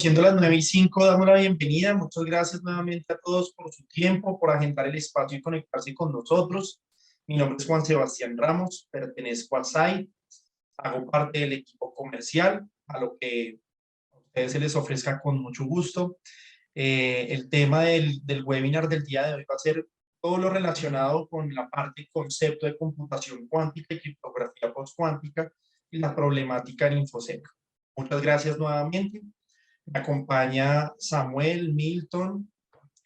Siendo las 9:05, damos la bienvenida. Muchas gracias nuevamente a todos por su tiempo, por agendar el espacio y conectarse con nosotros. Mi nombre es Juan Sebastián Ramos, pertenezco a SAI, hago parte del equipo comercial, a lo que a ustedes se les ofrezca con mucho gusto. El tema del webinar del día de hoy va a ser todo lo relacionado con la parte concepto de computación cuántica y criptografía postcuántica y la problemática en InfoSec. Muchas gracias nuevamente. Me acompaña Samuel, Milton.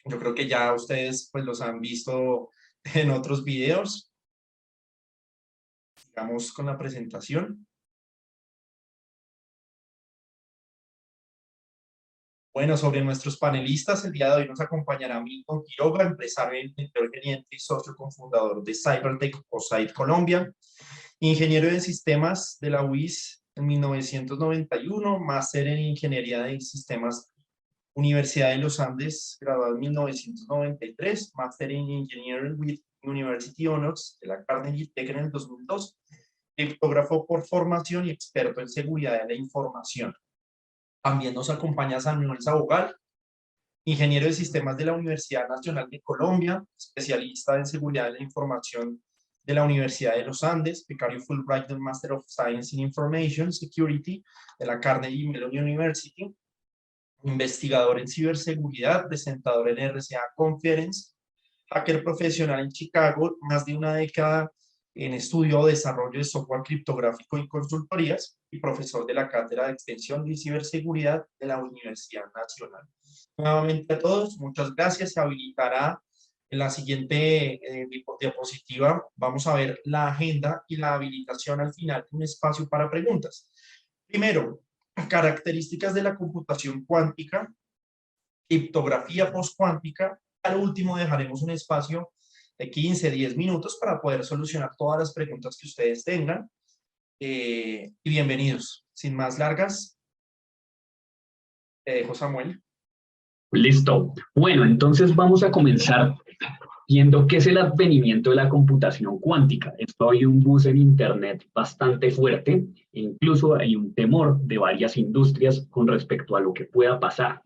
Yo creo que ya ustedes pues los han visto en otros videos. Sigamos con la presentación. Bueno, sobre nuestros panelistas, el día de hoy nos acompañará Milton Quiroga, empresario, interior gerente y socio cofundador de Cybertech o Site Colombia, ingeniero de sistemas de la UIS en 1991, máster en ingeniería de sistemas Universidad de los Andes, graduado en 1993, máster en Engineering with University Honors de la Carnegie Tech en el 2002, criptógrafo por formación y experto en seguridad de la información. También nos acompaña Samuel Sabogal, ingeniero de sistemas de la Universidad Nacional de Colombia, especialista en seguridad de la información de la Universidad de los Andes, becario Fulbright del Master of Science in Information Security de la Carnegie Mellon University, investigador en ciberseguridad, presentador en RCA Conference, hacker profesional en Chicago, más de una década en estudio o desarrollo de software criptográfico y consultorías, y profesor de la Cátedra de Extensión y Ciberseguridad de la Universidad Nacional. Nuevamente a todos, muchas gracias. Se habilitará en la siguiente diapositiva. Vamos a ver la agenda y la habilitación al final, un espacio para preguntas. Primero, características de la computación cuántica, criptografía postcuántica. Al último dejaremos un espacio de 15-10 minutos para poder solucionar todas las preguntas que ustedes tengan. Y bienvenidos. Sin más largas, te dejo, Samuel. Listo. Bueno, entonces vamos a comenzar viendo qué es el advenimiento de la computación cuántica. Esto hay un buzz en Internet bastante fuerte, e incluso hay un temor de varias industrias con respecto a lo que pueda pasar.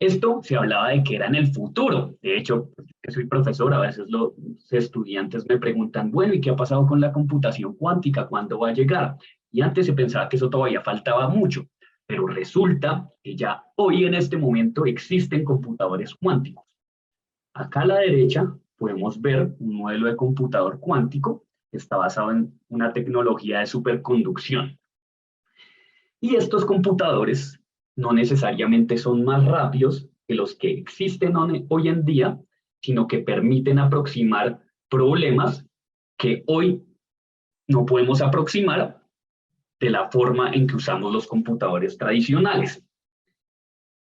Esto se hablaba de que era en el futuro. De hecho, que soy profesor, a veces los estudiantes me preguntan, bueno, ¿y qué ha pasado con la computación cuántica? ¿Cuándo va a llegar? Y antes se pensaba que eso todavía faltaba mucho, pero resulta que ya hoy en este momento existen computadores cuánticos. Acá a la derecha podemos ver un modelo de computador cuántico que está basado en una tecnología de superconducción. Y estos computadores no necesariamente son más rápidos que los que existen hoy en día, sino que permiten aproximar problemas que hoy no podemos aproximar de la forma en que usamos los computadores tradicionales.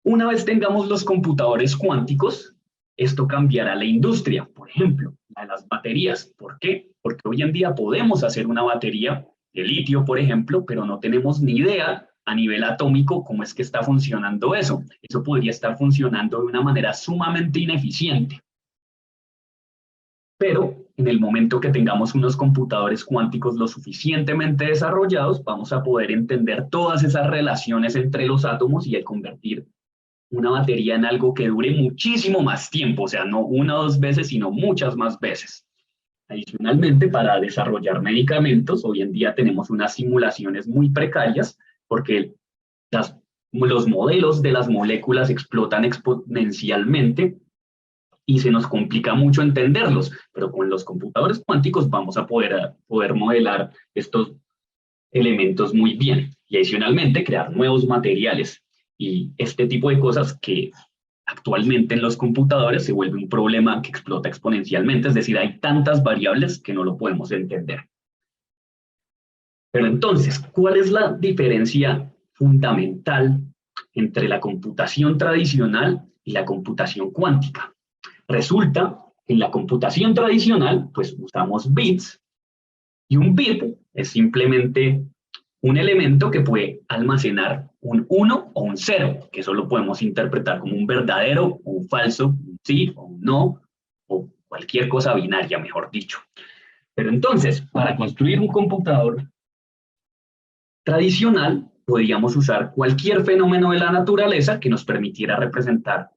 Una vez tengamos los computadores cuánticos, esto cambiará la industria, por ejemplo, la de las baterías. ¿Por qué? Porque hoy en día podemos hacer una batería de litio, por ejemplo, pero no tenemos ni idea a nivel atómico cómo es que está funcionando eso. Eso podría estar funcionando de una manera sumamente ineficiente. Pero en el momento que tengamos unos computadores cuánticos lo suficientemente desarrollados, vamos a poder entender todas esas relaciones entre los átomos y convertir una batería en algo que dure muchísimo más tiempo, o sea, no una o dos veces, sino muchas más veces. Adicionalmente, para desarrollar medicamentos, hoy en día tenemos unas simulaciones muy precarias porque los modelos de las moléculas explotan exponencialmente y se nos complica mucho entenderlos, pero con los computadores cuánticos vamos a poder modelar estos elementos muy bien y adicionalmente crear nuevos materiales. Y este tipo de cosas que actualmente en los computadores se vuelve un problema que explota exponencialmente, es decir, hay tantas variables que no lo podemos entender. Pero entonces, ¿cuál es la diferencia fundamental entre la computación tradicional y la computación cuántica? Resulta que en la computación tradicional, pues usamos bits, y un bit es simplemente un elemento que puede almacenar un 1 o un 0, que eso lo podemos interpretar como un verdadero o un falso, un sí o un no, o cualquier cosa binaria, mejor dicho. Pero entonces, para construir un computador tradicional, podíamos usar cualquier fenómeno de la naturaleza que nos permitiera representar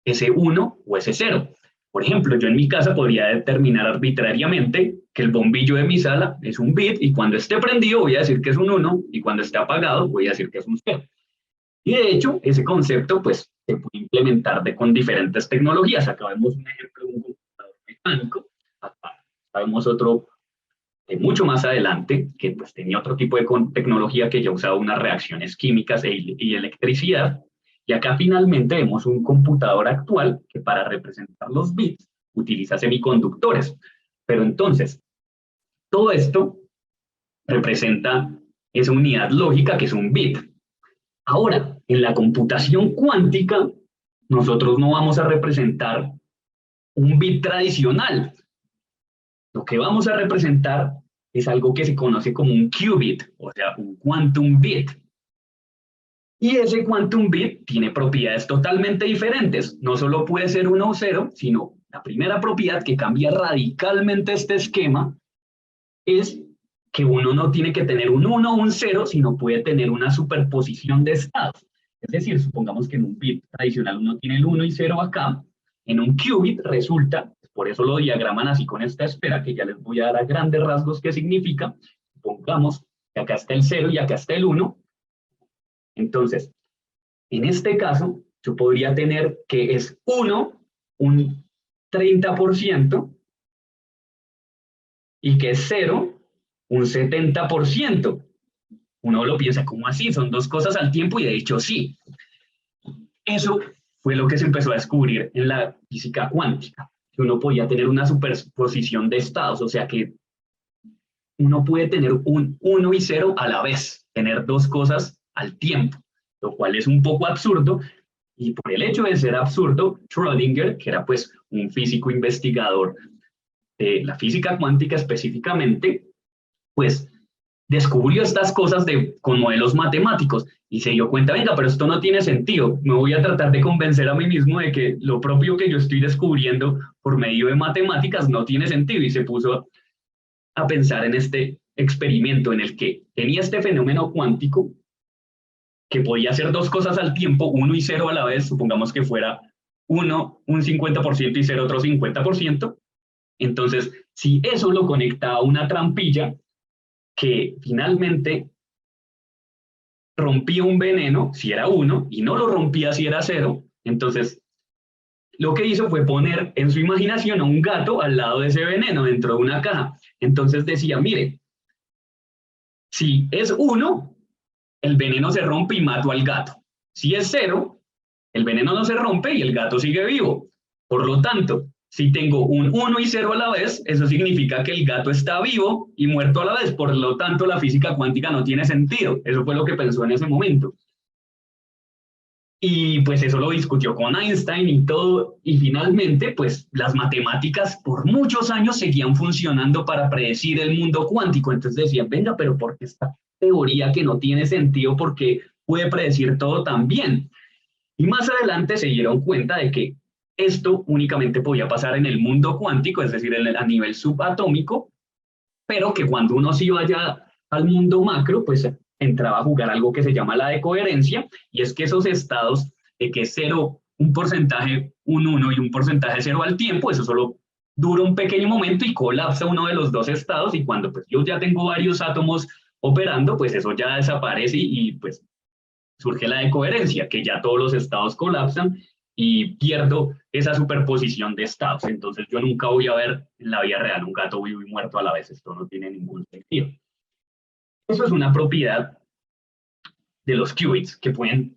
ese 1 o ese 0. Por ejemplo, yo en mi casa podría determinar arbitrariamente que el bombillo de mi sala es un bit y cuando esté prendido voy a decir que es un 1 y cuando esté apagado voy a decir que es un 0. Y de hecho, ese concepto pues se puede implementar con diferentes tecnologías. Acá vemos un ejemplo de un computador mecánico, acá vemos otro mucho más adelante, que pues tenía otro tipo de tecnología que ya usaba unas reacciones químicas y electricidad. Y acá finalmente vemos un computador actual que para representar los bits utiliza semiconductores. Pero entonces, todo esto representa esa unidad lógica que es un bit. Ahora, en la computación cuántica, nosotros no vamos a representar un bit tradicional. Lo que vamos a representar es algo que se conoce como un qubit, o sea, un quantum bit. Y ese quantum bit tiene propiedades totalmente diferentes. No solo puede ser 1 o 0, sino la primera propiedad que cambia radicalmente este esquema es que uno no tiene que tener un 1 o un 0, sino puede tener una superposición de estados. Es decir, supongamos que en un bit tradicional uno tiene el 1 y 0 acá, en un qubit resulta, por eso lo diagraman así con esta esfera, que ya les voy a dar a grandes rasgos qué significa. Supongamos que acá está el 0 y acá está el 1. Entonces, en este caso, yo podría tener que es 1, un 30%, y que es 0, un 70%. Uno lo piensa como así, son dos cosas al tiempo y de hecho sí. Eso fue lo que se empezó a descubrir en la física cuántica, que uno podía tener una superposición de estados, o sea que uno puede tener un 1 y 0 a la vez, tener dos cosas al tiempo, lo cual es un poco absurdo, y por el hecho de ser absurdo, Schrödinger, que era pues un físico investigador de la física cuántica específicamente, pues descubrió estas cosas con modelos matemáticos y se dio cuenta, venga, pero esto no tiene sentido, me voy a tratar de convencer a mí mismo de que lo propio que yo estoy descubriendo por medio de matemáticas no tiene sentido y se puso a pensar en este experimento en el que tenía este fenómeno cuántico que podía hacer dos cosas al tiempo, 1 y 0 a la vez, supongamos que fuera 1 un 50% y 0 otro 50%, entonces si eso lo conectaba a una trampilla que finalmente rompía un veneno si era 1 y no lo rompía si era 0, entonces lo que hizo fue poner en su imaginación a un gato al lado de ese veneno dentro de una caja. Entonces decía, mire, si es 1, el veneno se rompe y mato al gato. Si es 0, el veneno no se rompe y el gato sigue vivo. Por lo tanto, si tengo un 1 y 0 a la vez, eso significa que el gato está vivo y muerto a la vez. Por lo tanto, la física cuántica no tiene sentido. Eso fue lo que pensó en ese momento. Y pues eso lo discutió con Einstein y todo. Y finalmente, pues las matemáticas por muchos años seguían funcionando para predecir el mundo cuántico. Entonces decían, venga, pero ¿por qué esta teoría que no tiene sentido? Porque puede predecir todo tan bien. Y más adelante se dieron cuenta de que esto únicamente podía pasar en el mundo cuántico, es decir, a nivel subatómico, pero que cuando uno se iba ya al mundo macro, pues entraba a jugar algo que se llama la decoherencia, y es que esos estados de que es 0, un porcentaje, un 1 y un porcentaje 0 al tiempo, eso solo dura un pequeño momento y colapsa uno de los dos estados, y cuando pues yo ya tengo varios átomos operando, pues eso ya desaparece y pues surge la decoherencia, que ya todos los estados colapsan y pierdo esa superposición de estados. Entonces yo nunca voy a ver en la vida real un gato vivo y muerto a la vez. Esto no tiene ningún sentido. Eso es una propiedad de los qubits, que pueden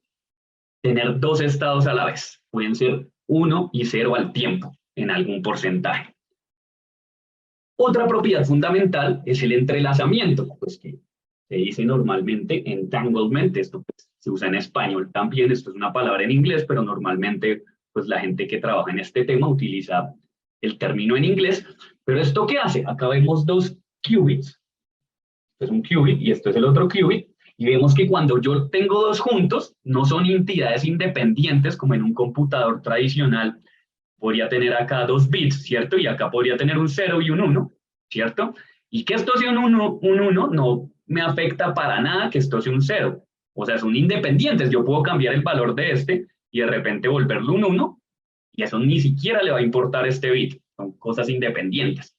tener dos estados a la vez. Pueden ser 1 y 0 al tiempo, en algún porcentaje. Otra propiedad fundamental es el entrelazamiento, pues que se dice normalmente entanglement. Esto pues, se usa en español también, esto es una palabra en inglés, pero normalmente pues la gente que trabaja en este tema utiliza el término en inglés. Pero ¿esto qué hace? Acá vemos dos qubits. Esto es un qubit y esto es el otro qubit. Y vemos que cuando yo tengo dos juntos, no son entidades independientes como en un computador tradicional. Podría tener acá 2 bits, ¿cierto? Y acá podría tener un 0 y un 1, ¿cierto? Y que esto sea un 1 no me afecta para nada que esto sea un 0. O sea, son independientes. Yo puedo cambiar el valor de este y de repente volverlo un 1 y eso ni siquiera le va a importar este bit. Son cosas independientes.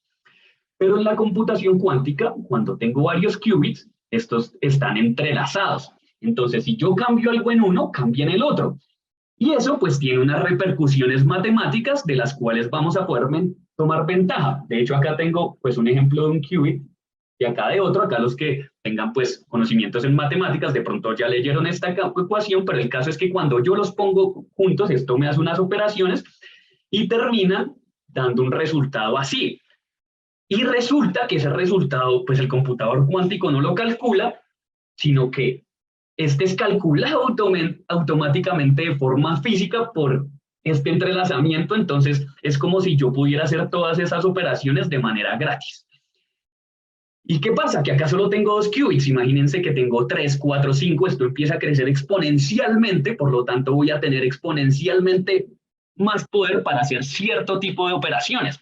Pero en la computación cuántica, cuando tengo varios qubits, estos están entrelazados. Entonces, si yo cambio algo en uno, cambia en el otro. Y eso pues tiene unas repercusiones matemáticas de las cuales vamos a poder tomar ventaja. De hecho, acá tengo pues un ejemplo de un qubit y acá de otro. Acá los que tengan pues conocimientos en matemáticas de pronto ya leyeron esta ecuación, pero el caso es que cuando yo los pongo juntos, esto me hace unas operaciones y termina dando un resultado así. Y resulta que ese resultado pues el computador cuántico no lo calcula, sino que este es calculado automáticamente de forma física por este entrelazamiento. Entonces es como si yo pudiera hacer todas esas operaciones de manera gratis. ¿Y qué pasa? Que acá solo tengo 2 qubits. Imagínense que tengo 3, 4, 5. Esto empieza a crecer exponencialmente, por lo tanto voy a tener exponencialmente más poder para hacer cierto tipo de operaciones.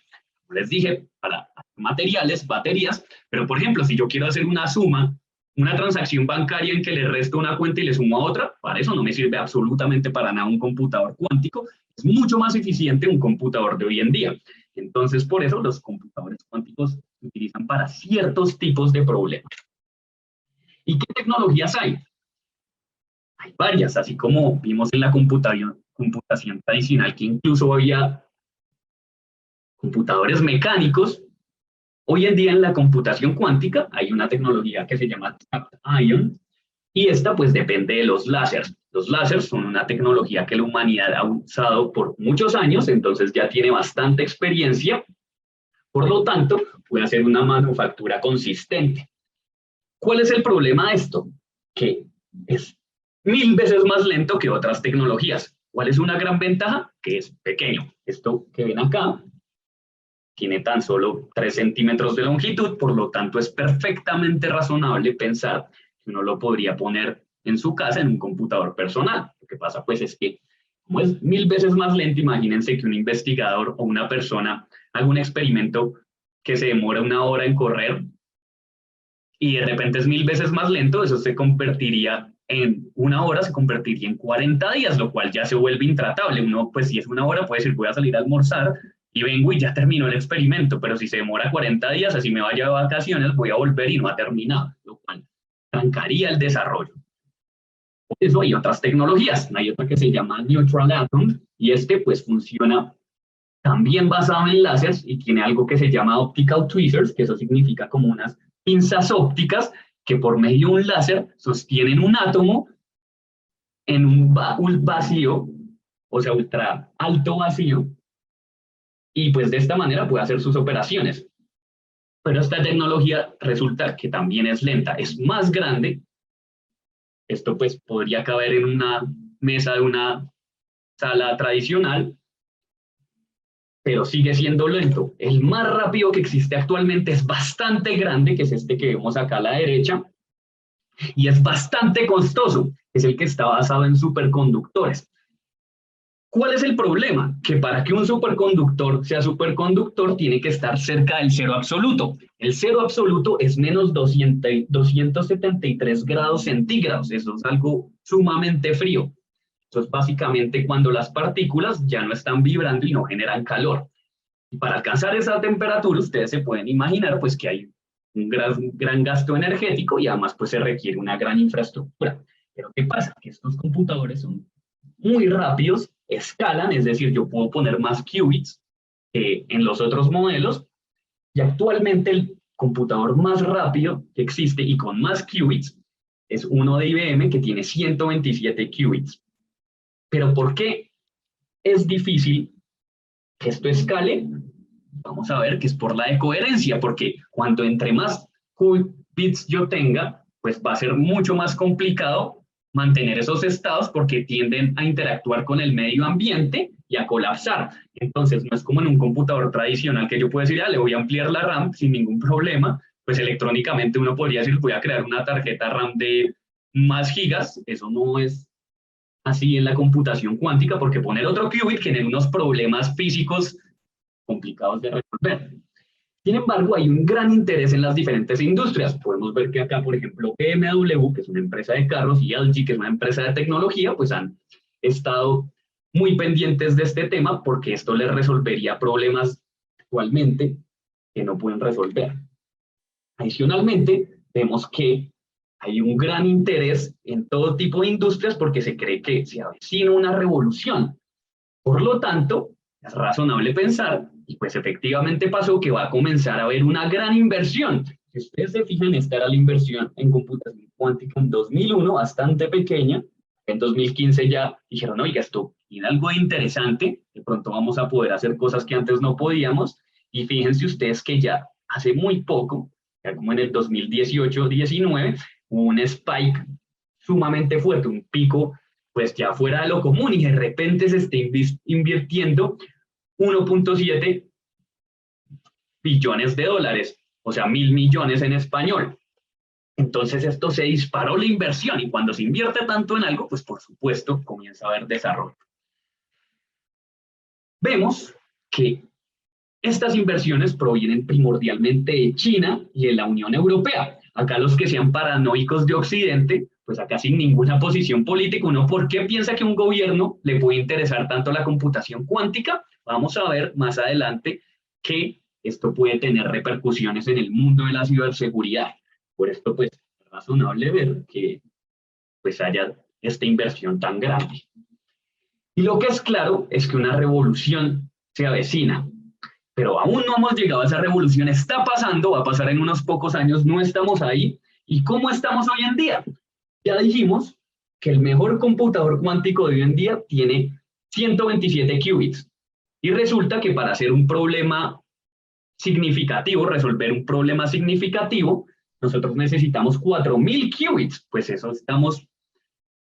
Como les dije, para materiales, baterías, pero por ejemplo, si yo quiero hacer una suma, una transacción bancaria en que le resto una cuenta y le sumo a otra, para eso no me sirve absolutamente para nada un computador cuántico. Es mucho más eficiente un computador de hoy en día. Entonces, por eso los computadores cuánticos se utilizan para ciertos tipos de problemas. ¿Y qué tecnologías hay? Hay varias, así como vimos en la computación tradicional, que incluso había computadores mecánicos. Hoy en día en la computación cuántica hay una tecnología que se llama trapped ion y esta pues depende de los láseres. Los láseres son una tecnología que la humanidad ha usado por muchos años, entonces ya tiene bastante experiencia, por lo tanto puede hacer una manufactura consistente. ¿Cuál es el problema de esto? Que es 1000 veces más lento que otras tecnologías. ¿Cuál es una gran ventaja? Que es pequeño. Esto que ven acá tiene tan solo 3 centímetros de longitud, por lo tanto es perfectamente razonable pensar que uno lo podría poner en su casa en un computador personal. Lo que pasa pues es que como es 1000 veces más lento, imagínense que un investigador o una persona haga un experimento que se demora 1 hora en correr y de repente es 1000 veces más lento, eso se convertiría en 1 hora, se convertiría en 40 días, lo cual ya se vuelve intratable. Uno, pues si es 1 hora, puede decir, voy a salir a almorzar y vengo y ya terminó el experimento, pero si se demora 40 días, así me vaya de vacaciones, voy a volver y no ha terminado, lo cual trancaría el desarrollo. Por eso hay otras tecnologías. Hay otra que se llama Neutral Atom y este pues funciona también basado en láseres y tiene algo que se llama optical tweezers, que eso significa como unas pinzas ópticas que por medio de un láser sostienen un átomo en un vacío, o sea, ultra alto vacío, y pues de esta manera puede hacer sus operaciones. Pero esta tecnología resulta que también es lenta, es más grande. Esto pues podría caber en una mesa de una sala tradicional, pero sigue siendo lento. El más rápido que existe actualmente es bastante grande, que es este que vemos acá a la derecha, y es bastante costoso, es el que está basado en superconductores. ¿Cuál es el problema? Que para que un superconductor sea superconductor tiene que estar cerca del cero absoluto. El cero absoluto es menos 273 grados centígrados. Eso es algo sumamente frío. Eso es básicamente cuando las partículas ya no están vibrando y no generan calor. Y para alcanzar esa temperatura, ustedes se pueden imaginar pues, que hay un gran gasto energético y además pues, se requiere una gran infraestructura. Pero ¿qué pasa? Que estos computadores son muy rápidos, escalan, es decir, yo puedo poner más qubits que en los otros modelos, y actualmente el computador más rápido que existe y con más qubits es uno de IBM que tiene 127 qubits. Pero ¿por qué es difícil que esto escale? Vamos a ver que es por la decoherencia, porque cuanto entre más qubits yo tenga, pues va a ser mucho más complicado mantener esos estados porque tienden a interactuar con el medio ambiente y a colapsar. Entonces, no es como en un computador tradicional que yo puedo decir, le voy a ampliar la RAM sin ningún problema, pues electrónicamente uno podría decir, voy a crear una tarjeta RAM de más gigas. Eso no es así en la computación cuántica, porque poner otro qubit genera unos problemas físicos complicados de resolver. Sin embargo, hay un gran interés en las diferentes industrias. Podemos ver que acá, por ejemplo, BMW, que es una empresa de carros, y LG, que es una empresa de tecnología, pues han estado muy pendientes de este tema porque esto les resolvería problemas actualmente que no pueden resolver. Adicionalmente, vemos que hay un gran interés en todo tipo de industrias porque se cree que se avecina una revolución. Por lo tanto, es razonable pensar, y pues efectivamente pasó, que va a comenzar a haber una gran inversión. Si ustedes se fijan, esta era la inversión en computación cuántica en 2001, bastante pequeña. En 2015 ya dijeron, oiga, esto tiene algo interesante, de pronto vamos a poder hacer cosas que antes no podíamos. Y fíjense ustedes que ya hace muy poco, ya como en el 2018-19, hubo un spike sumamente fuerte, un pico pues ya fuera de lo común, y de repente se está invirtiendo 1.7 billones de dólares, o sea, 1.000 millones en español. Entonces esto se disparó la inversión, y cuando se invierte tanto en algo, pues por supuesto comienza a haber desarrollo. Vemos que estas inversiones provienen primordialmente de China y de la Unión Europea. Acá los que sean paranoicos de Occidente, pues acá sin ninguna posición política, uno, ¿por qué piensa que a un gobierno le puede interesar tanto la computación cuántica? Vamos a ver más adelante que esto puede tener repercusiones en el mundo de la ciberseguridad. Por esto, pues, es razonable ver que pues haya esta inversión tan grande. Y lo que es claro es que una revolución se avecina, pero aún no hemos llegado a esa revolución. Está pasando, va a pasar en unos pocos años, no estamos ahí. ¿Y cómo estamos hoy en día? Ya dijimos que el mejor computador cuántico de hoy en día tiene 127 qubits. Y resulta que para hacer un problema significativo, resolver un problema significativo, nosotros necesitamos 4.000 qubits. Pues eso estamos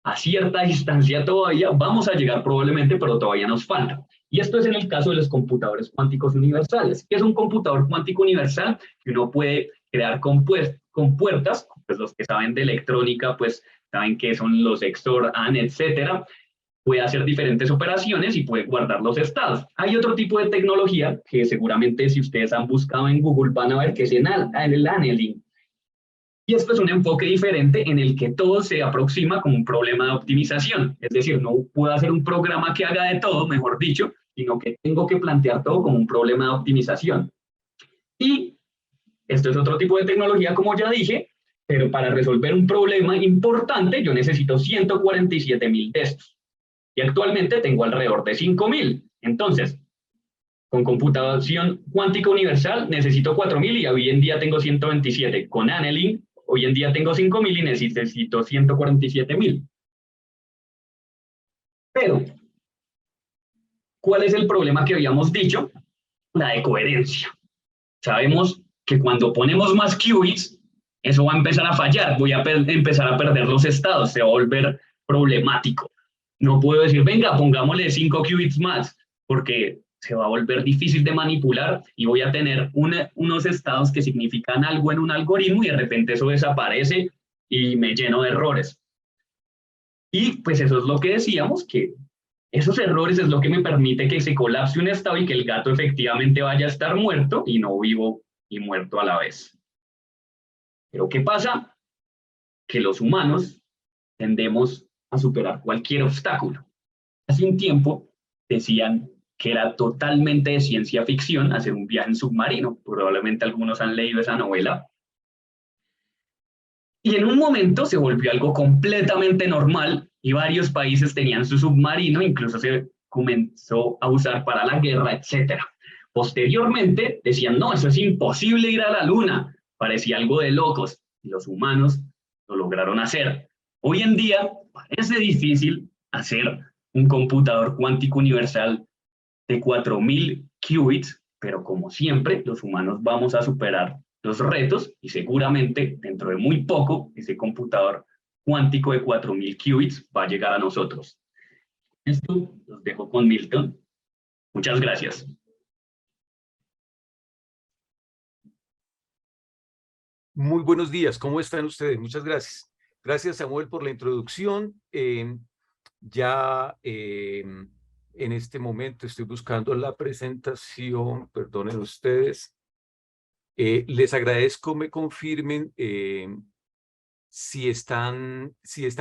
a cierta distancia todavía, vamos a llegar probablemente, pero todavía nos falta. Y esto es en el caso de los computadores cuánticos universales. ¿Qué es un computador cuántico universal? Que uno puede crear con puertas, pues los que saben de electrónica, pues saben qué son los XOR, AND, etcétera. Puede hacer diferentes operaciones y puede guardar los estados. Hay otro tipo de tecnología que seguramente si ustedes han buscado en Google van a ver que es el annealing. Y esto es un enfoque diferente en el que todo se aproxima como un problema de optimización. Es decir, no puedo hacer un programa que haga de todo, mejor dicho, sino que tengo que plantear todo como un problema de optimización. Y esto es otro tipo de tecnología, como ya dije, pero para resolver un problema importante yo necesito 147.000 de estos. Y actualmente tengo alrededor de 5.000. Entonces, con computación cuántica universal necesito 4.000 y hoy en día tengo 127. Con annealing hoy en día tengo 5.000 y necesito 147.000. Pero, ¿cuál es el problema que habíamos dicho? La de coherencia. Sabemos que cuando ponemos más qubits, eso va a empezar a fallar, voy a empezar a perder los estados, se va a volver problemático. No puedo decir, venga, pongámosle 5 qubits más, porque se va a volver difícil de manipular y voy a tener unos estados que significan algo en un algoritmo y de repente eso desaparece y me lleno de errores. Y pues eso es lo que decíamos, que esos errores es lo que me permite que se colapse un estado y que el gato efectivamente vaya a estar muerto y no vivo y muerto a la vez. Pero ¿qué pasa? Que los humanos tendemos a superar cualquier obstáculo. Hace un tiempo decían que era totalmente de ciencia ficción hacer un viaje en submarino. Probablemente algunos han leído esa novela. Y en un momento se volvió algo completamente normal y varios países tenían su submarino, incluso se comenzó a usar para la guerra, etcétera. Posteriormente decían, no, eso es imposible ir a la luna, parecía algo de locos, y los humanos lo lograron hacer. Hoy en día parece difícil hacer un computador cuántico universal de 4.000 qubits, pero como siempre, los humanos vamos a superar los retos y seguramente dentro de muy poco ese computador cuántico de 4.000 qubits va a llegar a nosotros. Esto los dejo con Milton. Muchas gracias. Muy buenos días, ¿cómo están ustedes? Muchas gracias. Gracias, Samuel, por la introducción. En este momento estoy buscando la presentación, perdonen ustedes. Les agradezco me confirmen si están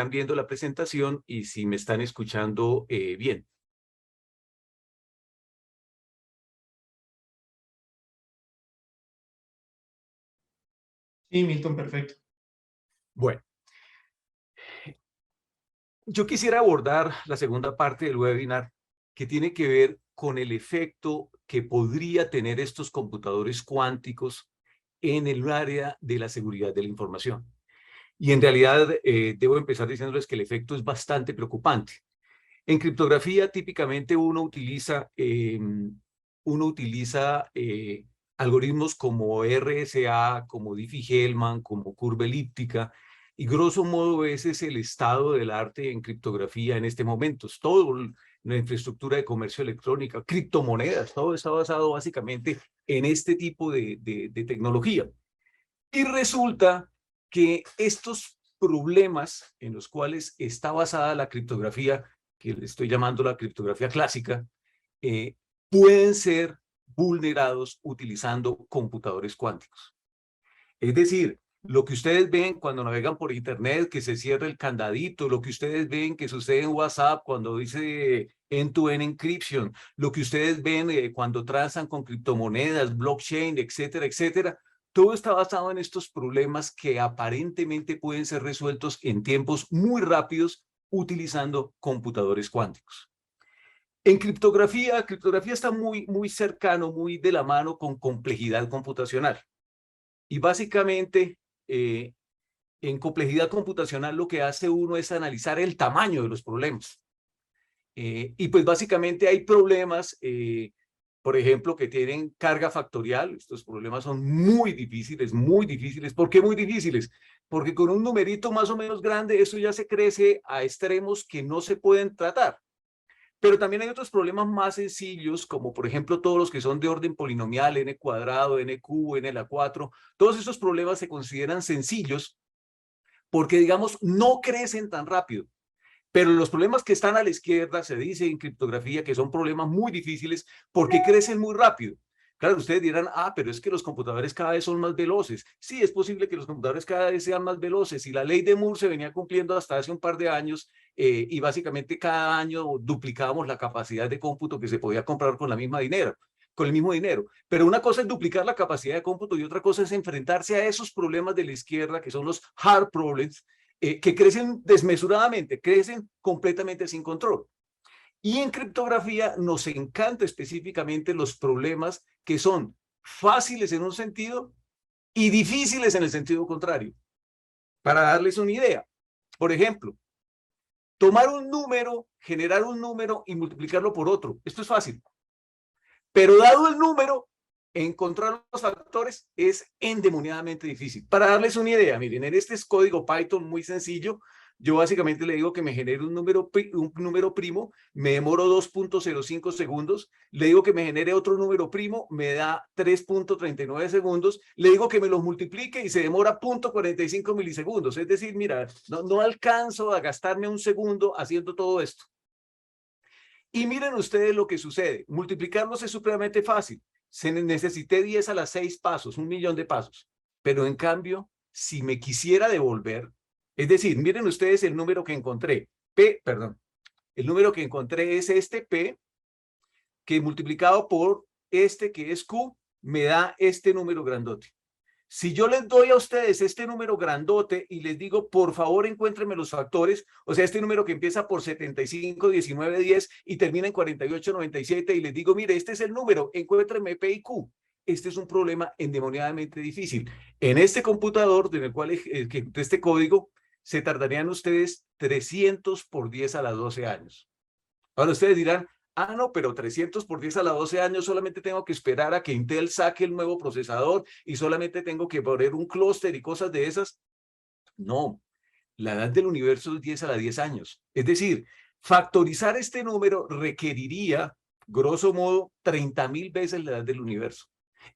viendo la presentación y si me están escuchando bien. Sí, Milton, perfecto. Bueno, yo quisiera abordar la segunda parte del webinar que tiene que ver con el efecto que podría tener estos computadores cuánticos en el área de la seguridad de la información. Y en realidad debo empezar diciéndoles que el efecto es bastante preocupante. En criptografía típicamente uno utiliza algoritmos como RSA, como Diffie-Hellman, como curva elíptica, y grosso modo ese es el estado del arte en criptografía en este momento. Todo la infraestructura de comercio electrónica, criptomonedas, todo está basado básicamente en este tipo de tecnología. Y resulta que estos problemas en los cuales está basada la criptografía, que le estoy llamando la criptografía clásica, pueden ser vulnerados utilizando computadores cuánticos. Es decir, lo que ustedes ven cuando navegan por internet, que se cierra el candadito, lo que ustedes ven que sucede en WhatsApp cuando dice end-to-end encryption, lo que ustedes ven cuando transan con criptomonedas, blockchain, etcétera, etcétera, todo está basado en estos problemas que aparentemente pueden ser resueltos en tiempos muy rápidos utilizando computadores cuánticos. En criptografía está muy cercano, muy de la mano con complejidad computacional. Y básicamente, en complejidad computacional lo que hace uno es analizar el tamaño de los problemas. Y pues básicamente hay problemas, por ejemplo, que tienen carga factorial. Estos problemas son muy difíciles, muy difíciles. ¿Por qué muy difíciles? Porque con un numerito más o menos grande, eso ya se crece a extremos que no se pueden tratar. Pero también hay otros problemas más sencillos, como por ejemplo todos los que son de orden polinomial, n cuadrado, n cubo, n a la 4. Todos esos problemas se consideran sencillos porque, digamos, no crecen tan rápido. Pero los problemas que están a la izquierda, se dice en criptografía que son problemas muy difíciles porque crecen muy rápido. Claro, ustedes dirán, pero es que los computadores cada vez son más veloces. Sí, es posible que los computadores cada vez sean más veloces y la ley de Moore se venía cumpliendo hasta hace un par de años y básicamente cada año duplicábamos la capacidad de cómputo que se podía comprar con el mismo dinero. Pero una cosa es duplicar la capacidad de cómputo y otra cosa es enfrentarse a esos problemas de la izquierda que son los hard problems, que crecen desmesuradamente, crecen completamente sin control. Y en criptografía nos encanta específicamente los problemas que son fáciles en un sentido y difíciles en el sentido contrario. Para darles una idea, por ejemplo, tomar un número, generar un número y multiplicarlo por otro. Esto es fácil. Pero dado el número, encontrar los factores es endemoniadamente difícil. Para darles una idea, miren, en este es código Python muy sencillo. Yo básicamente le digo que me genere un número primo, me demoro 2.05 segundos. Le digo que me genere otro número primo, me da 3.39 segundos. Le digo que me los multiplique y se demora 0.45 milisegundos. Es decir, mira, no alcanzo a gastarme un segundo haciendo todo esto. Y miren ustedes lo que sucede. Multiplicarlos es supremamente fácil. Necesité 10 a la 6 pasos, 1.000.000 de pasos. Pero en cambio, si me quisiera devolver, es decir, miren ustedes el número que encontré. El número que encontré es este P, que multiplicado por este que es Q, me da este número grandote. Si yo les doy a ustedes este número grandote y les digo, por favor, encuéntrenme los factores, o sea, este número que empieza por 75, 19, 10 y termina en 48, 97, y les digo, mire, este es el número, encuéntrenme P y Q. Este es un problema endemoniadamente difícil. En este computador, en el cual ejecuté este código, se tardarían ustedes 300 por 10 a la 12 años. Ahora ustedes dirán, no, pero 300 por 10 a la 12 años solamente tengo que esperar a que Intel saque el nuevo procesador y solamente tengo que poner un clúster y cosas de esas. No, la edad del universo es 10 a la 10 años. Es decir, factorizar este número requeriría, grosso modo, 30.000 veces la edad del universo.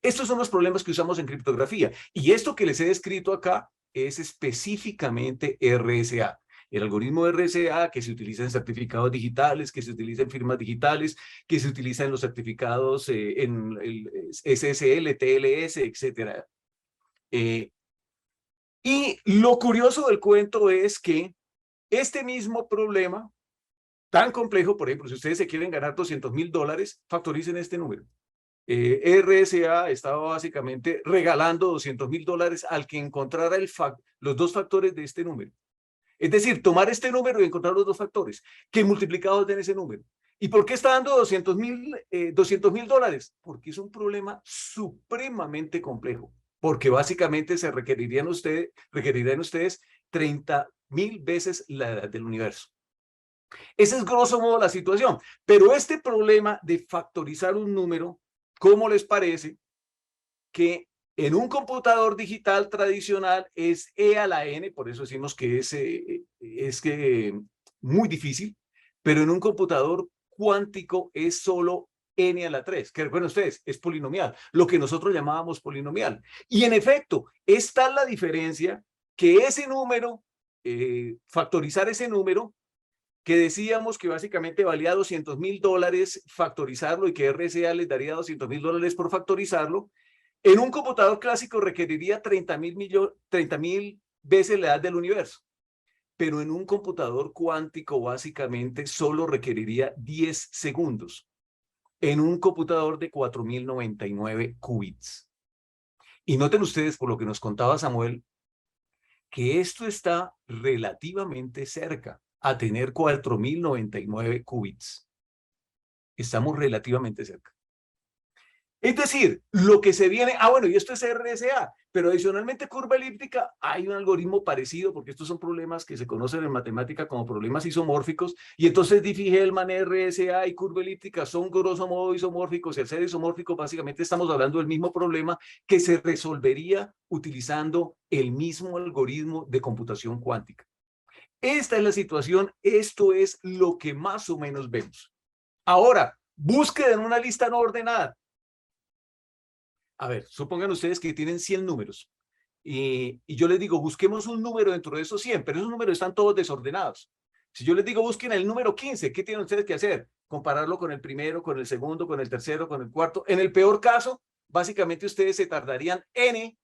Estos son los problemas que usamos en criptografía. Y esto que les he descrito acá es específicamente RSA. El algoritmo RSA que se utiliza en certificados digitales, que se utiliza en firmas digitales, que se utiliza en los certificados en el SSL, TLS, etcétera. Y lo curioso del cuento es que este mismo problema tan complejo, por ejemplo, si ustedes se quieren ganar $200,000, factoricen este número. RSA estaba básicamente regalando $200,000 al que encontrara los dos factores de este número. Es decir, tomar este número y encontrar los dos factores que multiplicados den ese número. ¿Y por qué está dando $200,000? Porque es un problema supremamente complejo. Porque básicamente requerirían ustedes 30,000 veces la edad del universo. Esa es grosso modo la situación. Pero este problema de factorizar un número, ¿cómo les parece que en un computador digital tradicional es e a la n, por eso decimos que es muy difícil, pero en un computador cuántico es solo n a la 3, que recuerden ustedes, es polinomial, lo que nosotros llamábamos polinomial. Y en efecto, es tal la diferencia que ese número, factorizar ese número, que decíamos que básicamente valía $200,000 factorizarlo y que RSA les daría $200,000 por factorizarlo, en un computador clásico requeriría 30,000 veces la edad del universo, pero en un computador cuántico básicamente solo requeriría 10 segundos, en un computador de 4,099 qubits. Y noten ustedes, por lo que nos contaba Samuel, que esto está relativamente cerca a tener 4,099 qubits. Estamos relativamente cerca. Es decir, lo que se viene, bueno, y esto es RSA, pero adicionalmente curva elíptica, hay un algoritmo parecido, porque estos son problemas que se conocen en matemática como problemas isomórficos, y entonces Diffie-Hellman, RSA y curva elíptica son grosso modo isomórficos, y al ser isomórficos básicamente estamos hablando del mismo problema que se resolvería utilizando el mismo algoritmo de computación cuántica. Esta es la situación, esto es lo que más o menos vemos. Ahora, búsqueda en una lista no ordenada. A ver, supongan ustedes que tienen 100 números y yo les digo, busquemos un número dentro de esos 100, pero esos números están todos desordenados. Si yo les digo, busquen el número 15, ¿qué tienen ustedes que hacer? Compararlo con el primero, con el segundo, con el tercero, con el cuarto. En el peor caso, básicamente ustedes se tardarían n,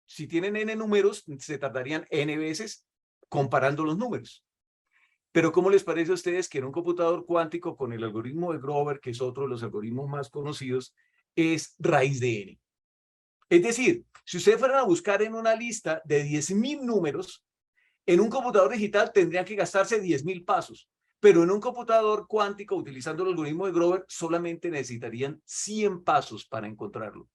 si tienen n números, se tardarían n veces comparando los números. Pero ¿cómo les parece a ustedes que en un computador cuántico con el algoritmo de Grover, que es otro de los algoritmos más conocidos, es raíz de n? Es decir, si ustedes fueran a buscar en una lista de 10,000 números, en un computador digital tendrían que gastarse 10,000 pasos, pero en un computador cuántico, utilizando el algoritmo de Grover, solamente necesitarían 100 pasos para encontrarlo.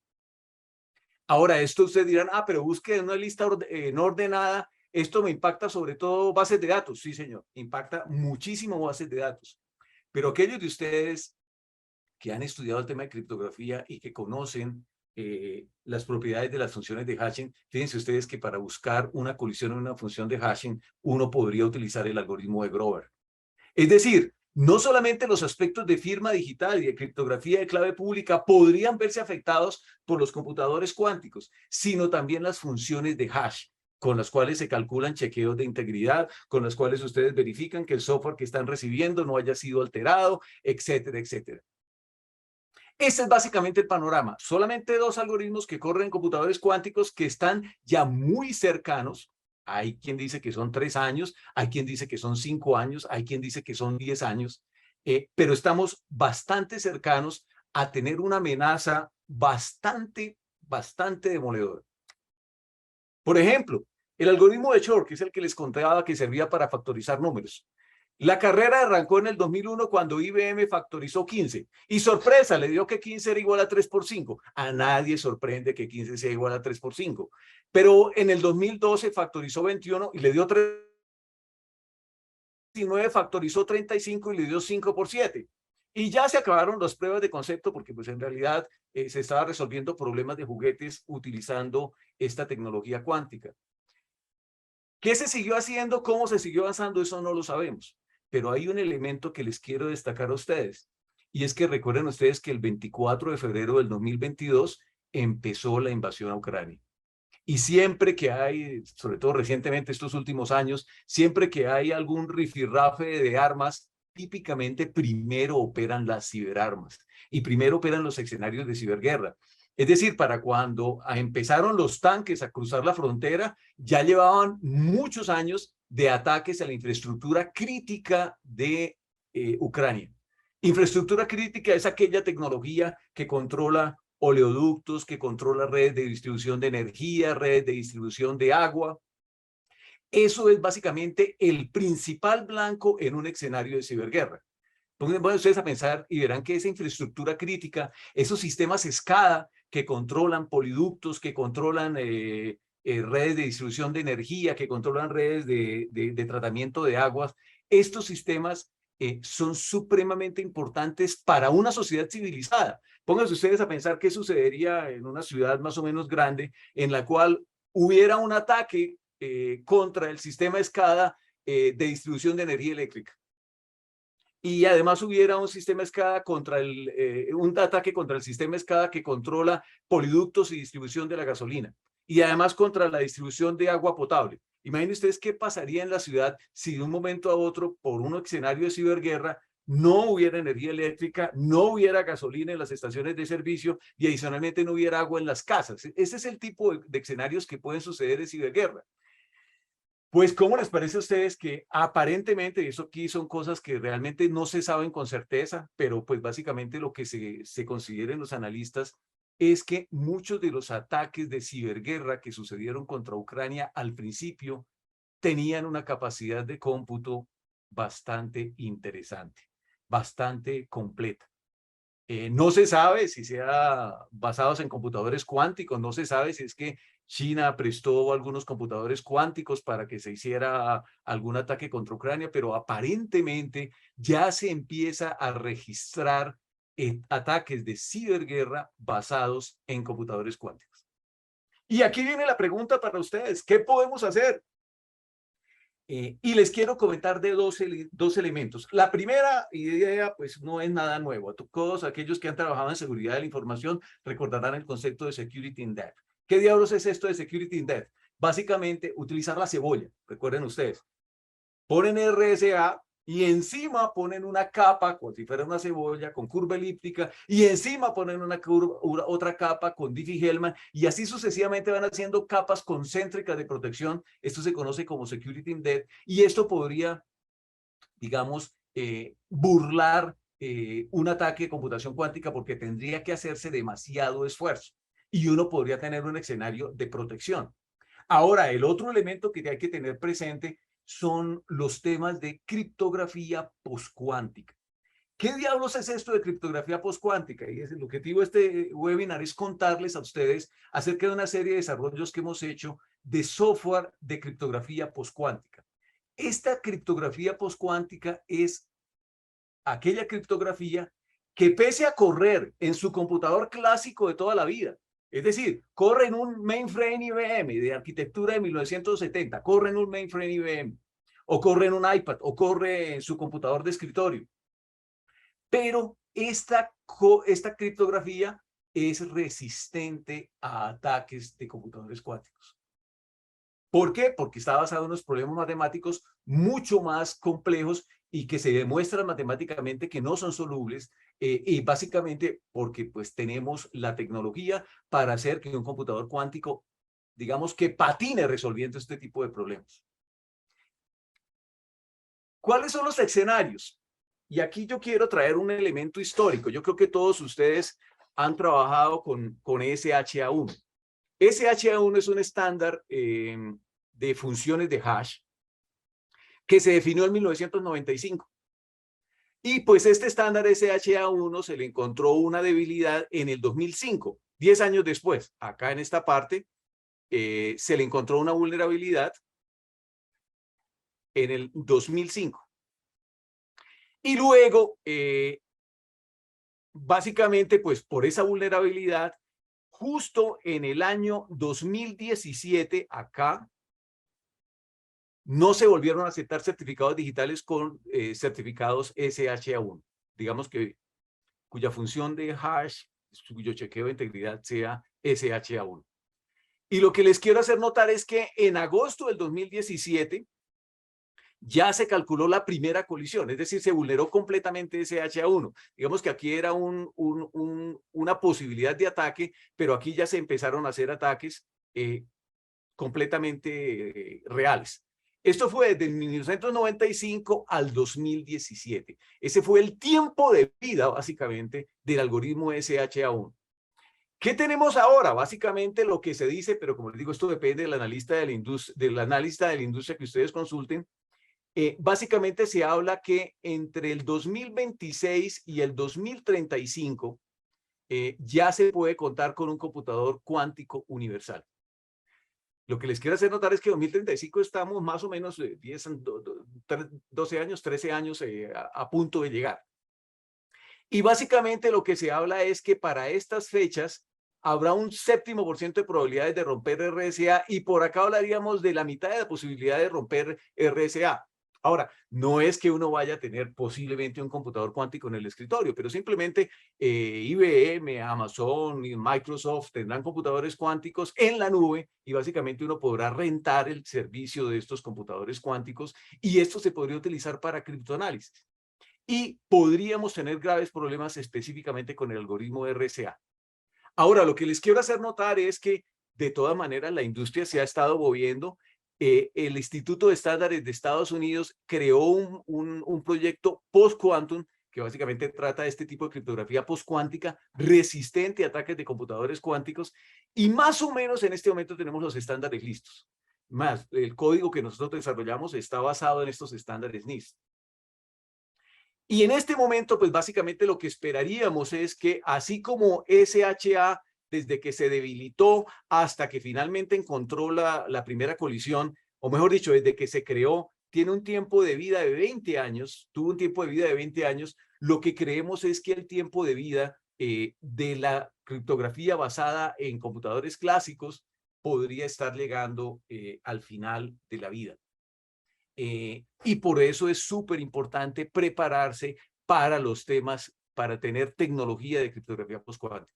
Ahora, esto ustedes dirán, pero busque en una lista no ordenada, esto me impacta sobre todo bases de datos. Sí, señor, impacta muchísimo bases de datos. Pero aquellos de ustedes que han estudiado el tema de criptografía y que conocen las propiedades de las funciones de hashing, fíjense ustedes que para buscar una colisión en una función de hashing, uno podría utilizar el algoritmo de Grover. Es decir, no solamente los aspectos de firma digital y de criptografía de clave pública podrían verse afectados por los computadores cuánticos, sino también las funciones de hash, con las cuales se calculan chequeos de integridad, con las cuales ustedes verifican que el software que están recibiendo no haya sido alterado, etcétera, etcétera. Ese es básicamente el panorama. Solamente 2 algoritmos que corren en computadores cuánticos que están ya muy cercanos. Hay quien dice que son 3 años, hay quien dice que son 5 años, hay quien dice que son 10 años, pero estamos bastante cercanos a tener una amenaza bastante demoledora. Por ejemplo, el algoritmo de Shor, que es el que les contaba que servía para factorizar números. La carrera arrancó en el 2001 cuando IBM factorizó 15. Y sorpresa, le dio que 15 era igual a 3 por 5. A nadie sorprende que 15 sea igual a 3 por 5. Pero en el 2012 factorizó 21 y le dio 3. 19 factorizó 35 y le dio 5 por 7. Y ya se acabaron las pruebas de concepto porque pues en realidad se estaba resolviendo problemas de juguetes utilizando esta tecnología cuántica. ¿Qué se siguió haciendo? ¿Cómo se siguió avanzando? Eso no lo sabemos. Pero hay un elemento que les quiero destacar a ustedes. Y es que recuerden ustedes que el 24 de febrero del 2022 empezó la invasión a Ucrania. Y siempre que hay, sobre todo recientemente estos últimos años, siempre que hay algún rifirrafe de armas, típicamente primero operan las ciberarmas y primero operan los escenarios de ciberguerra. Es decir, para cuando empezaron los tanques a cruzar la frontera, ya llevaban muchos años de ataques a la infraestructura crítica de Ucrania. Infraestructura crítica es aquella tecnología que controla oleoductos, que controla redes de distribución de energía, redes de distribución de agua. Eso es básicamente el principal blanco en un escenario de ciberguerra. Pongan ustedes a pensar y verán que esa infraestructura crítica, esos sistemas SCADA que controlan poliductos, que controlan redes de distribución de energía, que controlan redes de tratamiento de aguas, estos sistemas son supremamente importantes para una sociedad civilizada. Pónganse ustedes a pensar qué sucedería en una ciudad más o menos grande en la cual hubiera un ataque contra el sistema SCADA de distribución de energía eléctrica. Y además hubiera un sistema SCADA contra un ataque contra el sistema SCADA que controla poliductos y distribución de la gasolina. Y además contra la distribución de agua potable. Imaginen ustedes qué pasaría en la ciudad si de un momento a otro, por un escenario de ciberguerra, no hubiera energía eléctrica, no hubiera gasolina en las estaciones de servicio y adicionalmente no hubiera agua en las casas. Ese es el tipo de escenarios que pueden suceder en ciberguerra. Pues, ¿cómo les parece a ustedes que aparentemente, y eso aquí son cosas que realmente no se saben con certeza, pero pues básicamente lo que se consideran los analistas es que muchos de los ataques de ciberguerra que sucedieron contra Ucrania al principio tenían una capacidad de cómputo bastante interesante, bastante completa. No se sabe si sea basados en computadores cuánticos, no se sabe si es que China prestó algunos computadores cuánticos para que se hiciera algún ataque contra Ucrania, pero aparentemente ya se empieza a registrar ataques de ciberguerra basados en computadores cuánticos. Y aquí viene la pregunta para ustedes, ¿qué podemos hacer? Y les quiero comentar de dos elementos. La primera idea, pues no es nada nuevo. Todos aquellos que han trabajado en seguridad de la información recordarán el concepto de Security in Depth. ¿Qué diablos es esto de Security in Depth? Básicamente, utilizar la cebolla. Recuerden ustedes, ponen RSA y encima ponen una capa, como si fuera una cebolla, con curva elíptica, y encima ponen otra capa con Diffie-Hellman, y así sucesivamente van haciendo capas concéntricas de protección. Esto se conoce como Security in Depth, y esto podría, digamos, burlar un ataque de computación cuántica porque tendría que hacerse demasiado esfuerzo, y uno podría tener un escenario de protección. Ahora, el otro elemento que hay que tener presente son los temas de criptografía postcuántica. ¿Qué diablos es esto de criptografía postcuántica? Y el objetivo de este webinar es contarles a ustedes acerca de una serie de desarrollos que hemos hecho de software de criptografía postcuántica. Esta criptografía postcuántica es aquella criptografía que, pese a correr en su computador clásico de toda la vida, es decir, corre en un mainframe IBM de arquitectura de 1970, corre en un mainframe IBM, o corre en un iPad, o corre en su computador de escritorio. Pero esta criptografía es resistente a ataques de computadores cuánticos. ¿Por qué? Porque está basado en unos problemas matemáticos mucho más complejos y que se demuestran matemáticamente que no son solubles, y básicamente porque pues tenemos la tecnología para hacer que un computador cuántico, digamos, que patine resolviendo este tipo de problemas. ¿Cuáles son los escenarios? Y aquí yo quiero traer un elemento histórico. Yo creo que todos ustedes han trabajado con SHA-1. SHA-1 es un estándar de funciones de hash que se definió en 1995. Y pues este estándar SHA-1 se le encontró una debilidad en el 2005, 10 años después. Acá en esta parte se le encontró una vulnerabilidad en el 2005. Y luego, básicamente, pues por esa vulnerabilidad, justo en el año 2017, acá, no se volvieron a aceptar certificados digitales con certificados SHA-1. Digamos que cuya función de hash, cuyo chequeo de integridad sea SHA-1. Y lo que les quiero hacer notar es que en agosto del 2017 ya se calculó la primera colisión, es decir, se vulneró completamente ese HA1. Digamos que aquí era una posibilidad de ataque, pero aquí ya se empezaron a hacer ataques completamente reales. Esto fue desde 1995 al 2017. Ese fue el tiempo de vida, básicamente, del algoritmo SHA1. ¿Qué tenemos ahora? Básicamente lo que se dice, pero como les digo, esto depende del analista de la industria que ustedes consulten. Básicamente se habla que entre el 2026 y el 2035 ya se puede contar con un computador cuántico universal. Lo que les quiero hacer notar es que en 2035 estamos más o menos 12 años, 13 años a punto de llegar. Y básicamente lo que se habla es que para estas fechas habrá un 7% de probabilidades de romper RSA y por acá hablaríamos de la mitad de la posibilidad de romper RSA. Ahora, no es que uno vaya a tener posiblemente un computador cuántico en el escritorio, pero simplemente IBM, Amazon y Microsoft tendrán computadores cuánticos en la nube y básicamente uno podrá rentar el servicio de estos computadores cuánticos y esto se podría utilizar para criptoanálisis. Y podríamos tener graves problemas específicamente con el algoritmo RSA. Ahora, lo que les quiero hacer notar es que de todas maneras la industria se ha estado moviendo. El Instituto de Estándares de Estados Unidos creó un proyecto post-quantum que básicamente trata de este tipo de criptografía post-cuántica resistente a ataques de computadores cuánticos y más o menos en este momento tenemos los estándares listos. Más, el código que nosotros desarrollamos está basado en estos estándares NIST. Y en este momento, pues básicamente lo que esperaríamos es que así como SHA, desde que se debilitó hasta que finalmente encontró la primera colisión, o mejor dicho, desde que se creó, tiene un tiempo de vida de 20 años, tuvo un tiempo de vida de 20 años, lo que creemos es que el tiempo de vida de la criptografía basada en computadores clásicos podría estar llegando al final de la vida. Y por eso es súper importante prepararse para los temas, para tener tecnología de criptografía postcuántica.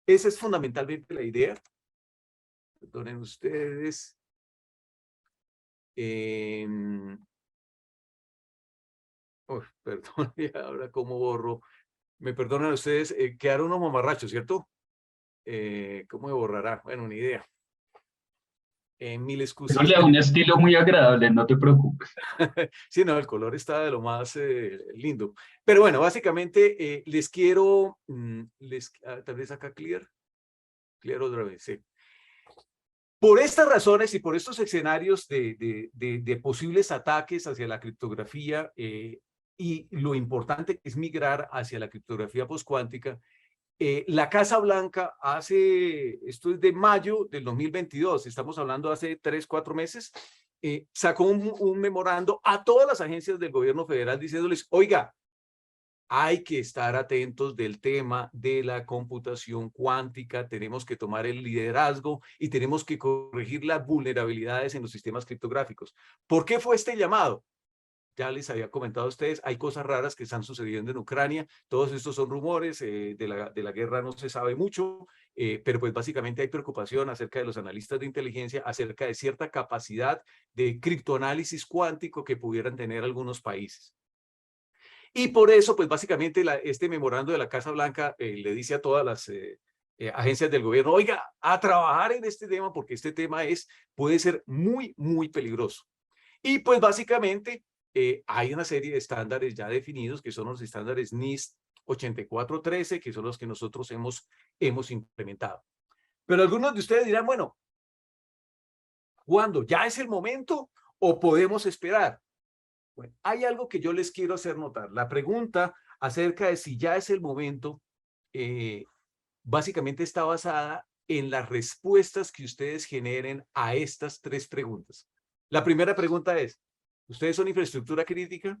Esa es fundamentalmente la idea. Perdonen ustedes. Perdón, ahora cómo borro. Me perdonan ustedes, quedaron unos mamarrachos, ¿cierto? ¿Cómo me borrará? Bueno, ni idea. Mil excusas. Pero le da un estilo muy agradable, no te preocupes. Sí, no, el color está de lo más lindo. Pero bueno, básicamente les quiero, tal vez acá clear otra vez, sí. Por estas razones y por estos escenarios de posibles ataques hacia la criptografía y lo importante que es migrar hacia la criptografía postcuántica, la Casa Blanca esto es de mayo del 2022, estamos hablando hace 3, 4 meses, sacó un memorando a todas las agencias del gobierno federal diciéndoles, oiga, hay que estar atentos del tema de la computación cuántica, tenemos que tomar el liderazgo y tenemos que corregir las vulnerabilidades en los sistemas criptográficos. ¿Por qué fue este llamado? Ya les había comentado a ustedes, hay cosas raras que están sucediendo en Ucrania, todos estos son rumores, de la guerra no se sabe mucho, pero pues básicamente hay preocupación acerca de los analistas de inteligencia, acerca de cierta capacidad de criptoanálisis cuántico que pudieran tener algunos países. Y por eso, pues básicamente este memorando de la Casa Blanca le dice a todas las agencias del gobierno, oiga, a trabajar en este tema porque este tema puede ser muy, muy peligroso. Y pues básicamente hay una serie de estándares ya definidos que son los estándares NIST 8413, que son los que nosotros hemos implementado. Pero algunos de ustedes dirán, bueno, ¿cuándo? ¿Ya es el momento o podemos esperar? Bueno, hay algo que yo les quiero hacer notar. La pregunta acerca de si ya es el momento, básicamente está basada en las respuestas que ustedes generen a estas 3 preguntas. La primera pregunta es, ¿ustedes son infraestructura crítica?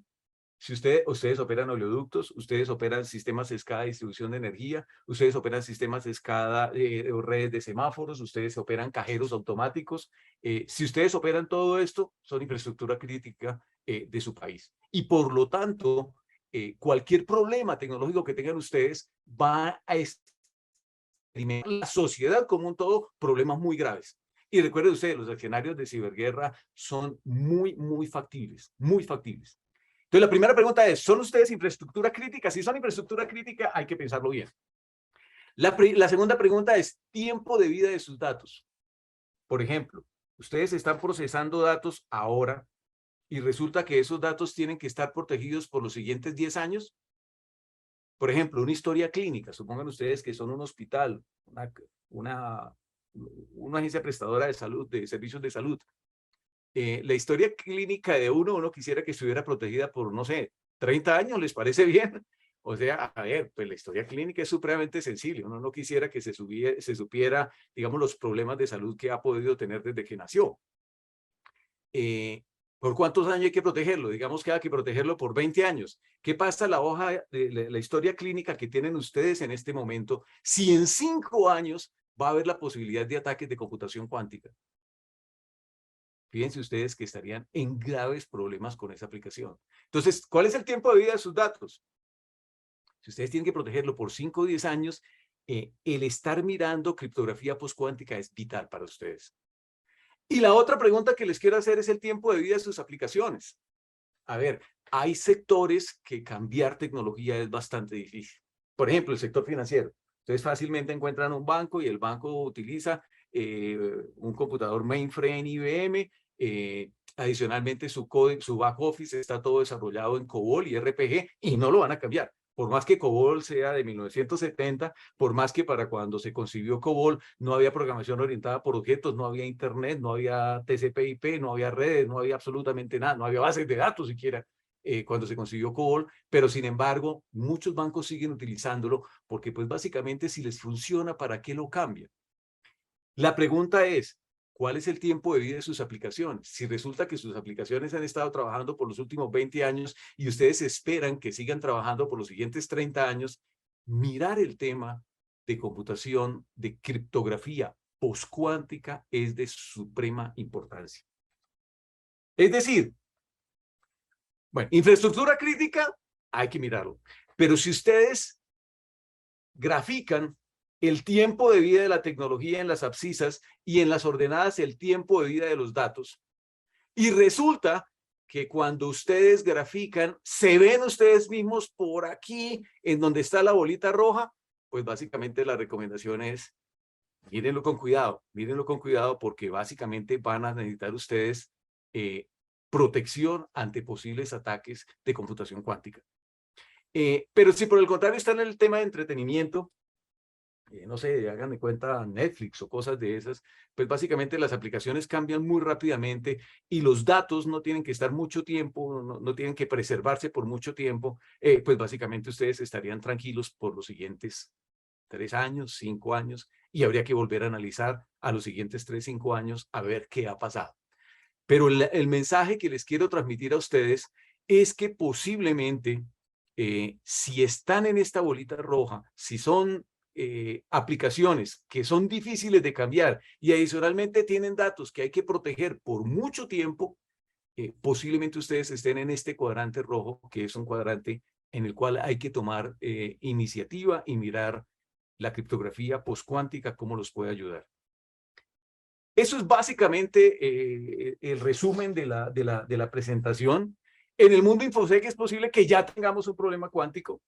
Si ustedes operan oleoductos, ustedes operan sistemas de escala de distribución de energía, ustedes operan sistemas de escala, redes de semáforos, ustedes operan cajeros automáticos. Si ustedes operan todo esto, son infraestructura crítica de su país. Y por lo tanto, cualquier problema tecnológico que tengan ustedes va a experimentar la sociedad como un todo problemas muy graves. Y recuerden ustedes, los escenarios de ciberguerra son muy factibles, muy factibles. Entonces, la primera pregunta es, ¿son ustedes infraestructura crítica? Si son infraestructura crítica, hay que pensarlo bien. La segunda pregunta es tiempo de vida de sus datos. Por ejemplo, ustedes están procesando datos ahora y resulta que esos datos tienen que estar protegidos por los siguientes 10 años. Por ejemplo, una historia clínica. Supongan ustedes que son un hospital, una agencia prestadora de salud, de servicios de salud. La historia clínica de uno quisiera que estuviera protegida por, no sé, 30 años, ¿les parece bien? O sea, a ver, pues la historia clínica es supremamente sensible. Uno no quisiera que se supiera, digamos, los problemas de salud que ha podido tener desde que nació. ¿Por cuántos años hay que protegerlo? Digamos que hay que protegerlo por 20 años. ¿Qué pasa la hoja de la historia clínica que tienen ustedes en este momento si en 5 años va a haber la posibilidad de ataques de computación cuántica? Fíjense ustedes que estarían en graves problemas con esa aplicación. Entonces, ¿cuál es el tiempo de vida de sus datos? Si ustedes tienen que protegerlo por 5 o 10 años, el estar mirando criptografía postcuántica es vital para ustedes. Y la otra pregunta que les quiero hacer es el tiempo de vida de sus aplicaciones. A ver, hay sectores que cambiar tecnología es bastante difícil. Por ejemplo, el sector financiero. Ustedes fácilmente encuentran un banco y el banco utiliza un computador mainframe IBM. Adicionalmente, su back office está todo desarrollado en COBOL y RPG y no lo van a cambiar. Por más que COBOL sea de 1970, por más que para cuando se concibió COBOL no había programación orientada por objetos, no había internet, no había TCP/IP, no había redes, no había absolutamente nada, no había bases de datos siquiera cuando se concibió COBOL, pero sin embargo muchos bancos siguen utilizándolo porque pues básicamente si les funciona, ¿para qué lo cambian? La pregunta es, ¿cuál es el tiempo de vida de sus aplicaciones? Si resulta que sus aplicaciones han estado trabajando por los últimos 20 años y ustedes esperan que sigan trabajando por los siguientes 30 años, mirar el tema de computación, de criptografía postcuántica es de suprema importancia. Es decir, bueno, infraestructura crítica, hay que mirarlo. Pero si ustedes grafican el tiempo de vida de la tecnología en las abscisas y en las ordenadas el tiempo de vida de los datos. Y resulta que cuando ustedes grafican, se ven ustedes mismos por aquí, en donde está la bolita roja, pues básicamente la recomendación es, mírenlo con cuidado porque básicamente van a necesitar ustedes protección ante posibles ataques de computación cuántica. Pero si por el contrario están en el tema de entretenimiento, no sé, hagan de cuenta Netflix o cosas de esas, pues básicamente las aplicaciones cambian muy rápidamente y los datos no tienen que estar mucho tiempo, no tienen que preservarse por mucho tiempo, pues básicamente ustedes estarían tranquilos por los siguientes 3 años, 5 años, y habría que volver a analizar a los siguientes 3, 5 años a ver qué ha pasado. Pero el mensaje que les quiero transmitir a ustedes es que posiblemente, si están en esta bolita roja, si son aplicaciones que son difíciles de cambiar y adicionalmente tienen datos que hay que proteger por mucho tiempo, posiblemente ustedes estén en este cuadrante rojo, que es un cuadrante en el cual hay que tomar iniciativa y mirar la criptografía postcuántica, cómo los puede ayudar. Eso es básicamente el resumen de la presentación. En el mundo InfoSec es posible que ya tengamos un problema cuántico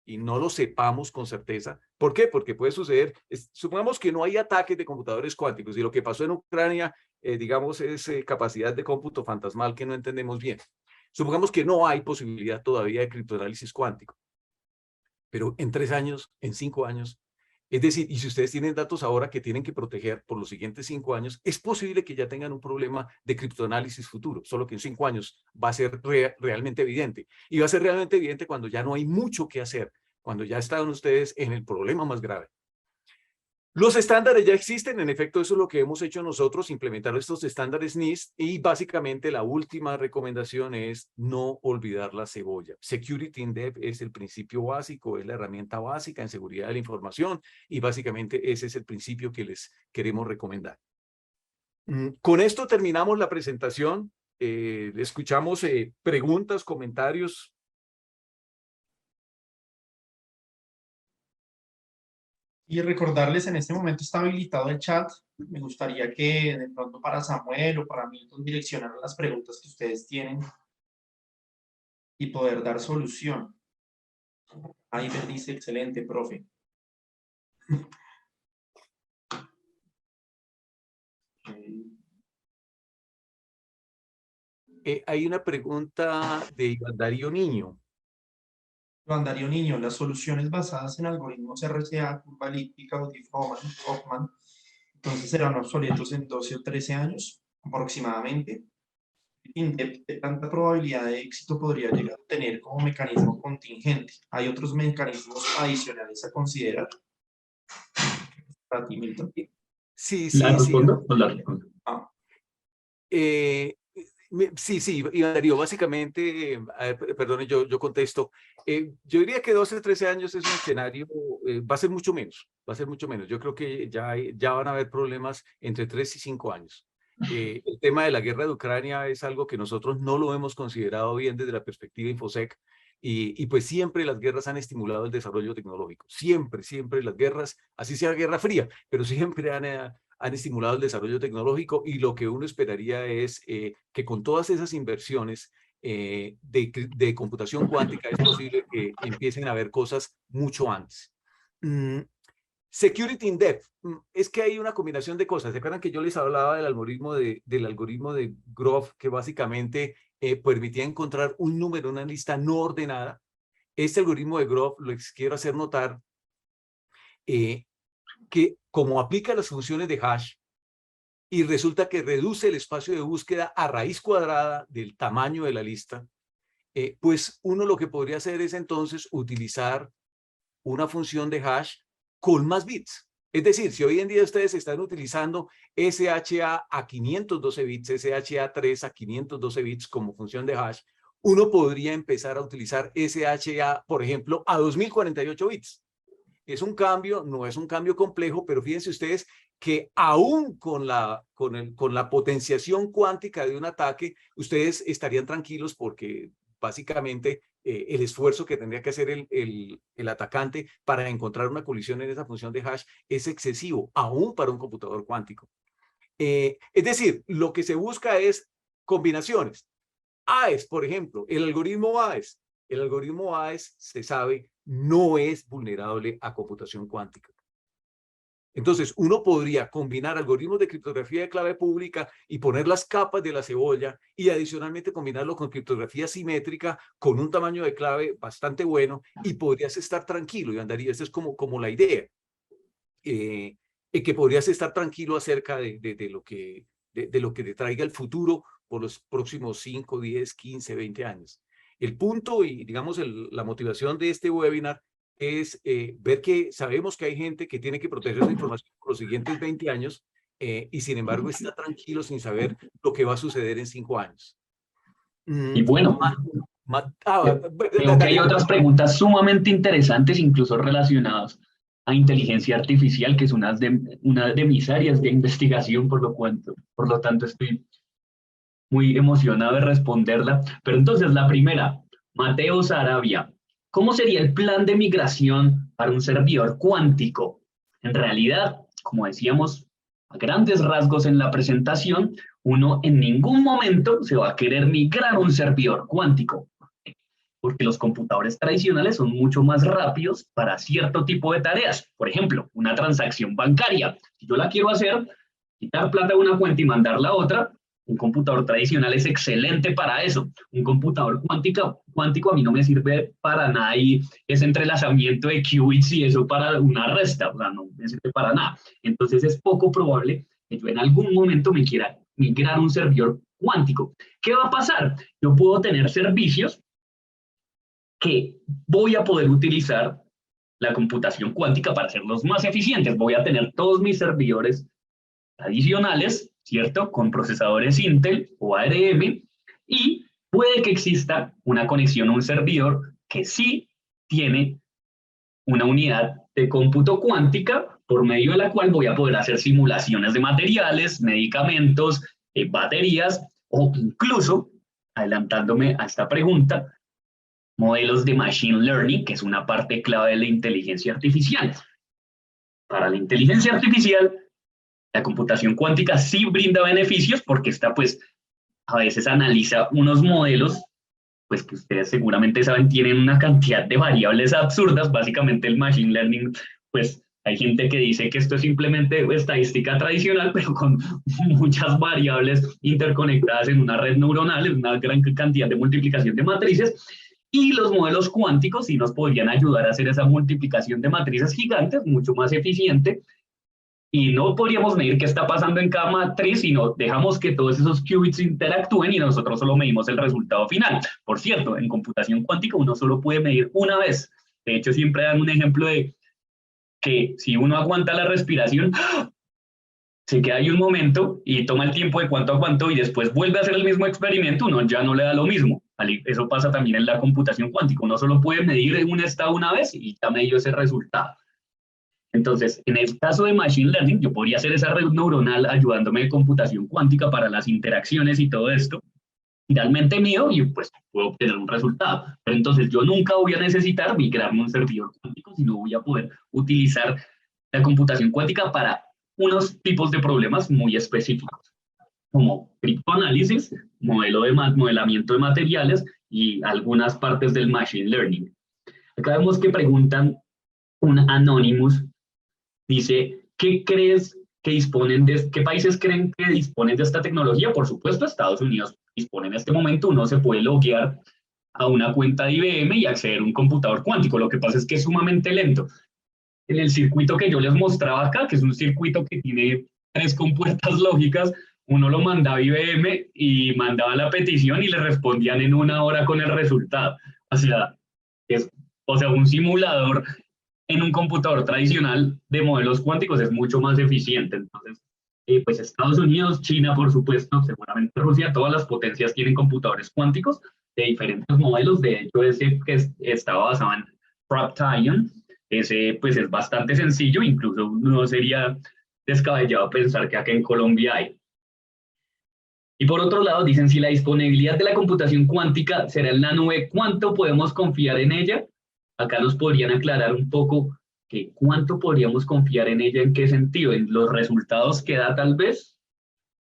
y no lo sepamos con certeza. ¿Por qué? Porque puede suceder, supongamos que no hay ataques de computadores cuánticos y lo que pasó en Ucrania, digamos, es capacidad de cómputo fantasmal que no entendemos bien. Supongamos que no hay posibilidad todavía de criptoanálisis cuántico, pero en 3 años, en 5 años, es decir, y si ustedes tienen datos ahora que tienen que proteger por los siguientes 5 años, es posible que ya tengan un problema de criptoanálisis futuro, solo que en 5 años va a ser realmente evidente. Y va a ser realmente evidente cuando ya no hay mucho que hacer, cuando ya están ustedes en el problema más grave. Los estándares ya existen, en efecto, eso es lo que hemos hecho nosotros, implementar estos estándares NIST, y básicamente la última recomendación es no olvidar la cebolla. Security in Depth es el principio básico, es la herramienta básica en seguridad de la información, y básicamente ese es el principio que les queremos recomendar. Con esto terminamos la presentación. Escuchamos preguntas, comentarios. Y recordarles, en este momento está habilitado el chat. Me gustaría que de pronto para Samuel o para Milton direccionaran las preguntas que ustedes tienen y poder dar solución. Ahí me dice, excelente, profe. Hay una pregunta de Iván Darío Niño. Juan Darío Niño, las soluciones basadas en algoritmos RCA, curva elíptica o Diffie-Hellman, entonces serán obsoletos en 12 o 13 años aproximadamente. ¿Qué tanta probabilidad de éxito podría llegar a tener como mecanismo contingente? ¿Hay otros mecanismos adicionales a considerar? Para ti, Milton. Sí, ¿La sí, sí. respondo o la respondo? Sí, Iván Darío, básicamente, perdone, yo contesto. Yo diría que 12, 13 años es un escenario, va a ser mucho menos, va a ser mucho menos. Yo creo que ya van a haber problemas entre 3 y 5 años. El tema de la guerra de Ucrania es algo que nosotros no lo hemos considerado bien desde la perspectiva Infosec, y pues siempre las guerras han estimulado el desarrollo tecnológico, siempre las guerras, así sea guerra fría, pero siempre han estimulado el desarrollo tecnológico, y lo que uno esperaría es que con todas esas inversiones de computación cuántica es posible que empiecen a haber cosas mucho antes. Security in depth, es que hay una combinación de cosas. ¿Se acuerdan que yo les hablaba del algoritmo de Grove, que básicamente permitía encontrar un número, una lista no ordenada? Este algoritmo de Grove, les quiero hacer notar que como aplica las funciones de hash, y resulta que reduce el espacio de búsqueda a raíz cuadrada del tamaño de la lista, pues uno lo que podría hacer es entonces utilizar una función de hash con más bits. Es decir, si hoy en día ustedes están utilizando SHA a 512 bits, SHA-3 a 512 bits como función de hash, uno podría empezar a utilizar SHA, por ejemplo, a 2048 bits. Es un cambio, no es un cambio complejo, pero fíjense ustedes que aún con la potenciación cuántica de un ataque, ustedes estarían tranquilos porque básicamente el esfuerzo que tendría que hacer el atacante para encontrar una colisión en esa función de hash es excesivo, aún para un computador cuántico. Es decir, lo que se busca es combinaciones. AES, por ejemplo, el algoritmo AES se sabe no es vulnerable a computación cuántica. Entonces, uno podría combinar algoritmos de criptografía de clave pública y poner las capas de la cebolla, y adicionalmente combinarlo con criptografía simétrica con un tamaño de clave bastante bueno, y podrías estar tranquilo, y andaría, esta es como la idea, que podrías estar tranquilo acerca de lo que te traiga el futuro por los próximos 5, 10, 15, 20 años. El punto y, digamos, la motivación de este webinar es ver que sabemos que hay gente que tiene que proteger su información por los siguientes 20 años, y sin embargo está tranquilo sin saber lo que va a suceder en 5 años. Y bueno, creo que hay otras preguntas sumamente interesantes, incluso relacionadas a inteligencia artificial, que es una de mis áreas de investigación, por lo tanto estoy muy emocionado de responderla. Pero entonces, la primera, Mateo Sarabia, ¿cómo sería el plan de migración para un servidor cuántico? En realidad, como decíamos a grandes rasgos en la presentación, uno en ningún momento se va a querer migrar a un servidor cuántico, porque los computadores tradicionales son mucho más rápidos para cierto tipo de tareas. Por ejemplo, una transacción bancaria. Si yo la quiero hacer, quitar plata de una cuenta y mandarla a otra, un computador tradicional es excelente para eso. Un computador cuántico a mí no me sirve para nada, y ese entrelazamiento de qubits y eso para una resta, o sea, no me sirve para nada. Entonces es poco probable que yo en algún momento me quiera migrar a un servidor cuántico. ¿Qué va a pasar? Yo puedo tener servicios que voy a poder utilizar la computación cuántica para hacerlos más eficientes. Voy a tener todos mis servidores adicionales, ¿cierto? Con procesadores Intel o ARM, y puede que exista una conexión a un servidor que sí tiene una unidad de cómputo cuántica por medio de la cual voy a poder hacer simulaciones de materiales, medicamentos, baterías, o incluso, adelantándome a esta pregunta, modelos de machine learning, que es una parte clave de la inteligencia artificial. Para la inteligencia artificial, la computación cuántica sí brinda beneficios porque esta pues a veces analiza unos modelos pues que ustedes seguramente saben tienen una cantidad de variables absurdas. Básicamente el machine learning, pues hay gente que dice que esto es simplemente estadística tradicional, pero con muchas variables interconectadas en una red neuronal, en una gran cantidad de multiplicación de matrices. Y los modelos cuánticos sí nos podrían ayudar a hacer esa multiplicación de matrices gigantes mucho más eficiente. Y no podríamos medir qué está pasando en cada matriz, sino dejamos que todos esos qubits interactúen y nosotros solo medimos el resultado final. Por cierto, en computación cuántica uno solo puede medir una vez. De hecho, siempre dan un ejemplo de que si uno aguanta la respiración, se queda ahí un momento y toma el tiempo de cuánto aguantó y después vuelve a hacer el mismo experimento, uno ya no le da lo mismo. Eso pasa también en la computación cuántica. Uno solo puede medir un estado una vez y ya me dio ese resultado. Entonces, en el caso de Machine Learning, yo podría hacer esa red neuronal ayudándome de computación cuántica para las interacciones y todo esto. Finalmente mío y pues puedo obtener un resultado. Pero entonces yo nunca voy a necesitar migrarme a un servidor cuántico, sino voy a poder utilizar la computación cuántica para unos tipos de problemas muy específicos, como criptoanálisis, modelamiento de materiales y algunas partes del Machine Learning. Acá vemos que preguntan un Anonymous. Dice, ¿qué crees que disponen qué países creen que disponen de esta tecnología? Por supuesto, Estados Unidos dispone en este momento, uno se puede loguear a una cuenta de IBM y acceder a un computador cuántico. Lo que pasa es que es sumamente lento. En el circuito que yo les mostraba acá, que es un circuito que tiene 3 compuertas lógicas, uno lo mandaba a IBM y mandaba la petición y le respondían en 1 hora con el resultado. O sea, un simulador en un computador tradicional de modelos cuánticos es mucho más eficiente. Entonces, pues Estados Unidos, China, por supuesto, seguramente Rusia, todas las potencias tienen computadores cuánticos de diferentes modelos. De hecho, ese que estaba basado en Proctation, ese pues es bastante sencillo, incluso no sería descabellado pensar que acá en Colombia hay. Y por otro lado, dicen, si la disponibilidad de la computación cuántica será en la nube, ¿cuánto podemos confiar en ella? Acá nos podrían aclarar un poco que cuánto podríamos confiar en ella, en qué sentido, en los resultados que da tal vez.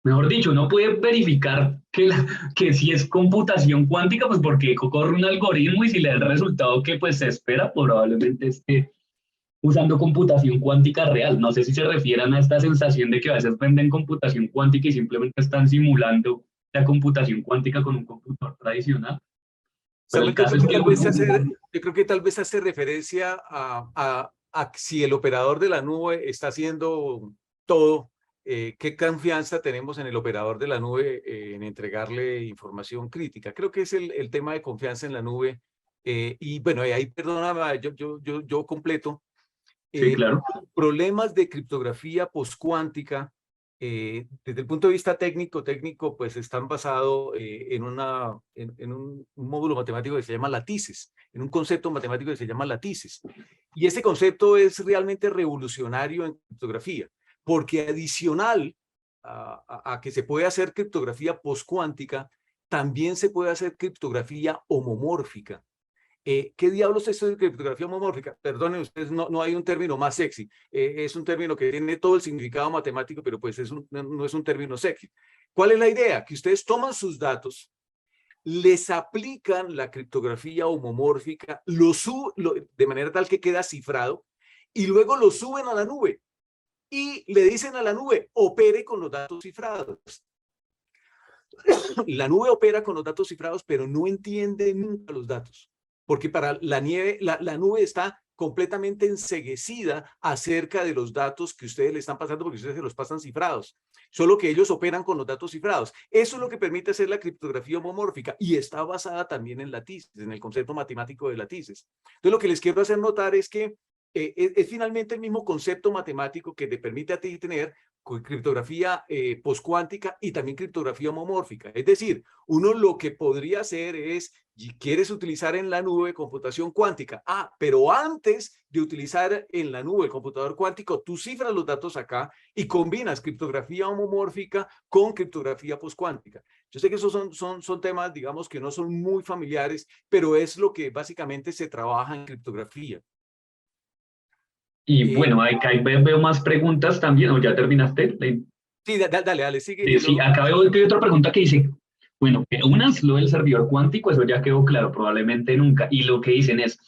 Mejor dicho, uno puede verificar que si es computación cuántica, pues porque corre un algoritmo y si le da el resultado que pues se espera, probablemente esté usando computación cuántica real. No sé si se refieran a esta sensación de que a veces venden computación cuántica y simplemente están simulando la computación cuántica con un computador tradicional. Pero el Samuel, yo caso creo es que que... tal vez hace referencia a si el operador de la nube está haciendo todo, qué confianza tenemos en el operador de la nube en entregarle información crítica. Creo que es el tema de confianza en la nube. Y bueno, ahí perdóname, yo completo. Sí, claro. Problemas de criptografía postcuántica, desde el punto de vista técnico, pues están basados en un módulo matemático que se llama latices, en un concepto matemático que se llama latices. Y este concepto es realmente revolucionario en criptografía, porque adicional a que se puede hacer criptografía postcuántica, también se puede hacer criptografía homomórfica. ¿Qué diablos es esto de criptografía homomórfica? Perdonen ustedes, no hay un término más sexy. Es un término que tiene todo el significado matemático, pero pues no es un término sexy. ¿Cuál es la idea? Que ustedes toman sus datos, les aplican la criptografía homomórfica, de manera tal que queda cifrado, y luego lo suben a la nube. Y le dicen a la nube, opere con los datos cifrados. La nube opera con los datos cifrados, pero no entiende nunca los datos. Porque para la nube está completamente enceguecida acerca de los datos que ustedes le están pasando, porque ustedes se los pasan cifrados. Solo que ellos operan con los datos cifrados. Eso es lo que permite hacer la criptografía homomórfica y está basada también en latices, en el concepto matemático de latices. Entonces, lo que les quiero hacer notar es que es finalmente el mismo concepto matemático que te permite a ti tener criptografía postcuántica y también criptografía homomórfica. Es decir, uno lo que podría hacer es, quieres utilizar en la nube computación cuántica, pero antes de utilizar en la nube el computador cuántico, tú cifras los datos acá y combinas criptografía homomórfica con criptografía postcuántica. Yo sé que esos son temas, digamos, que no son muy familiares, pero es lo que básicamente se trabaja en criptografía. Y bueno, acá veo más preguntas también, ¿o ya terminaste? Sí, dale, sigue. Sí, sí, acá veo que hay otra pregunta que dice, bueno, que una es lo del servidor cuántico, eso ya quedó claro, probablemente nunca. Y lo que dicen es,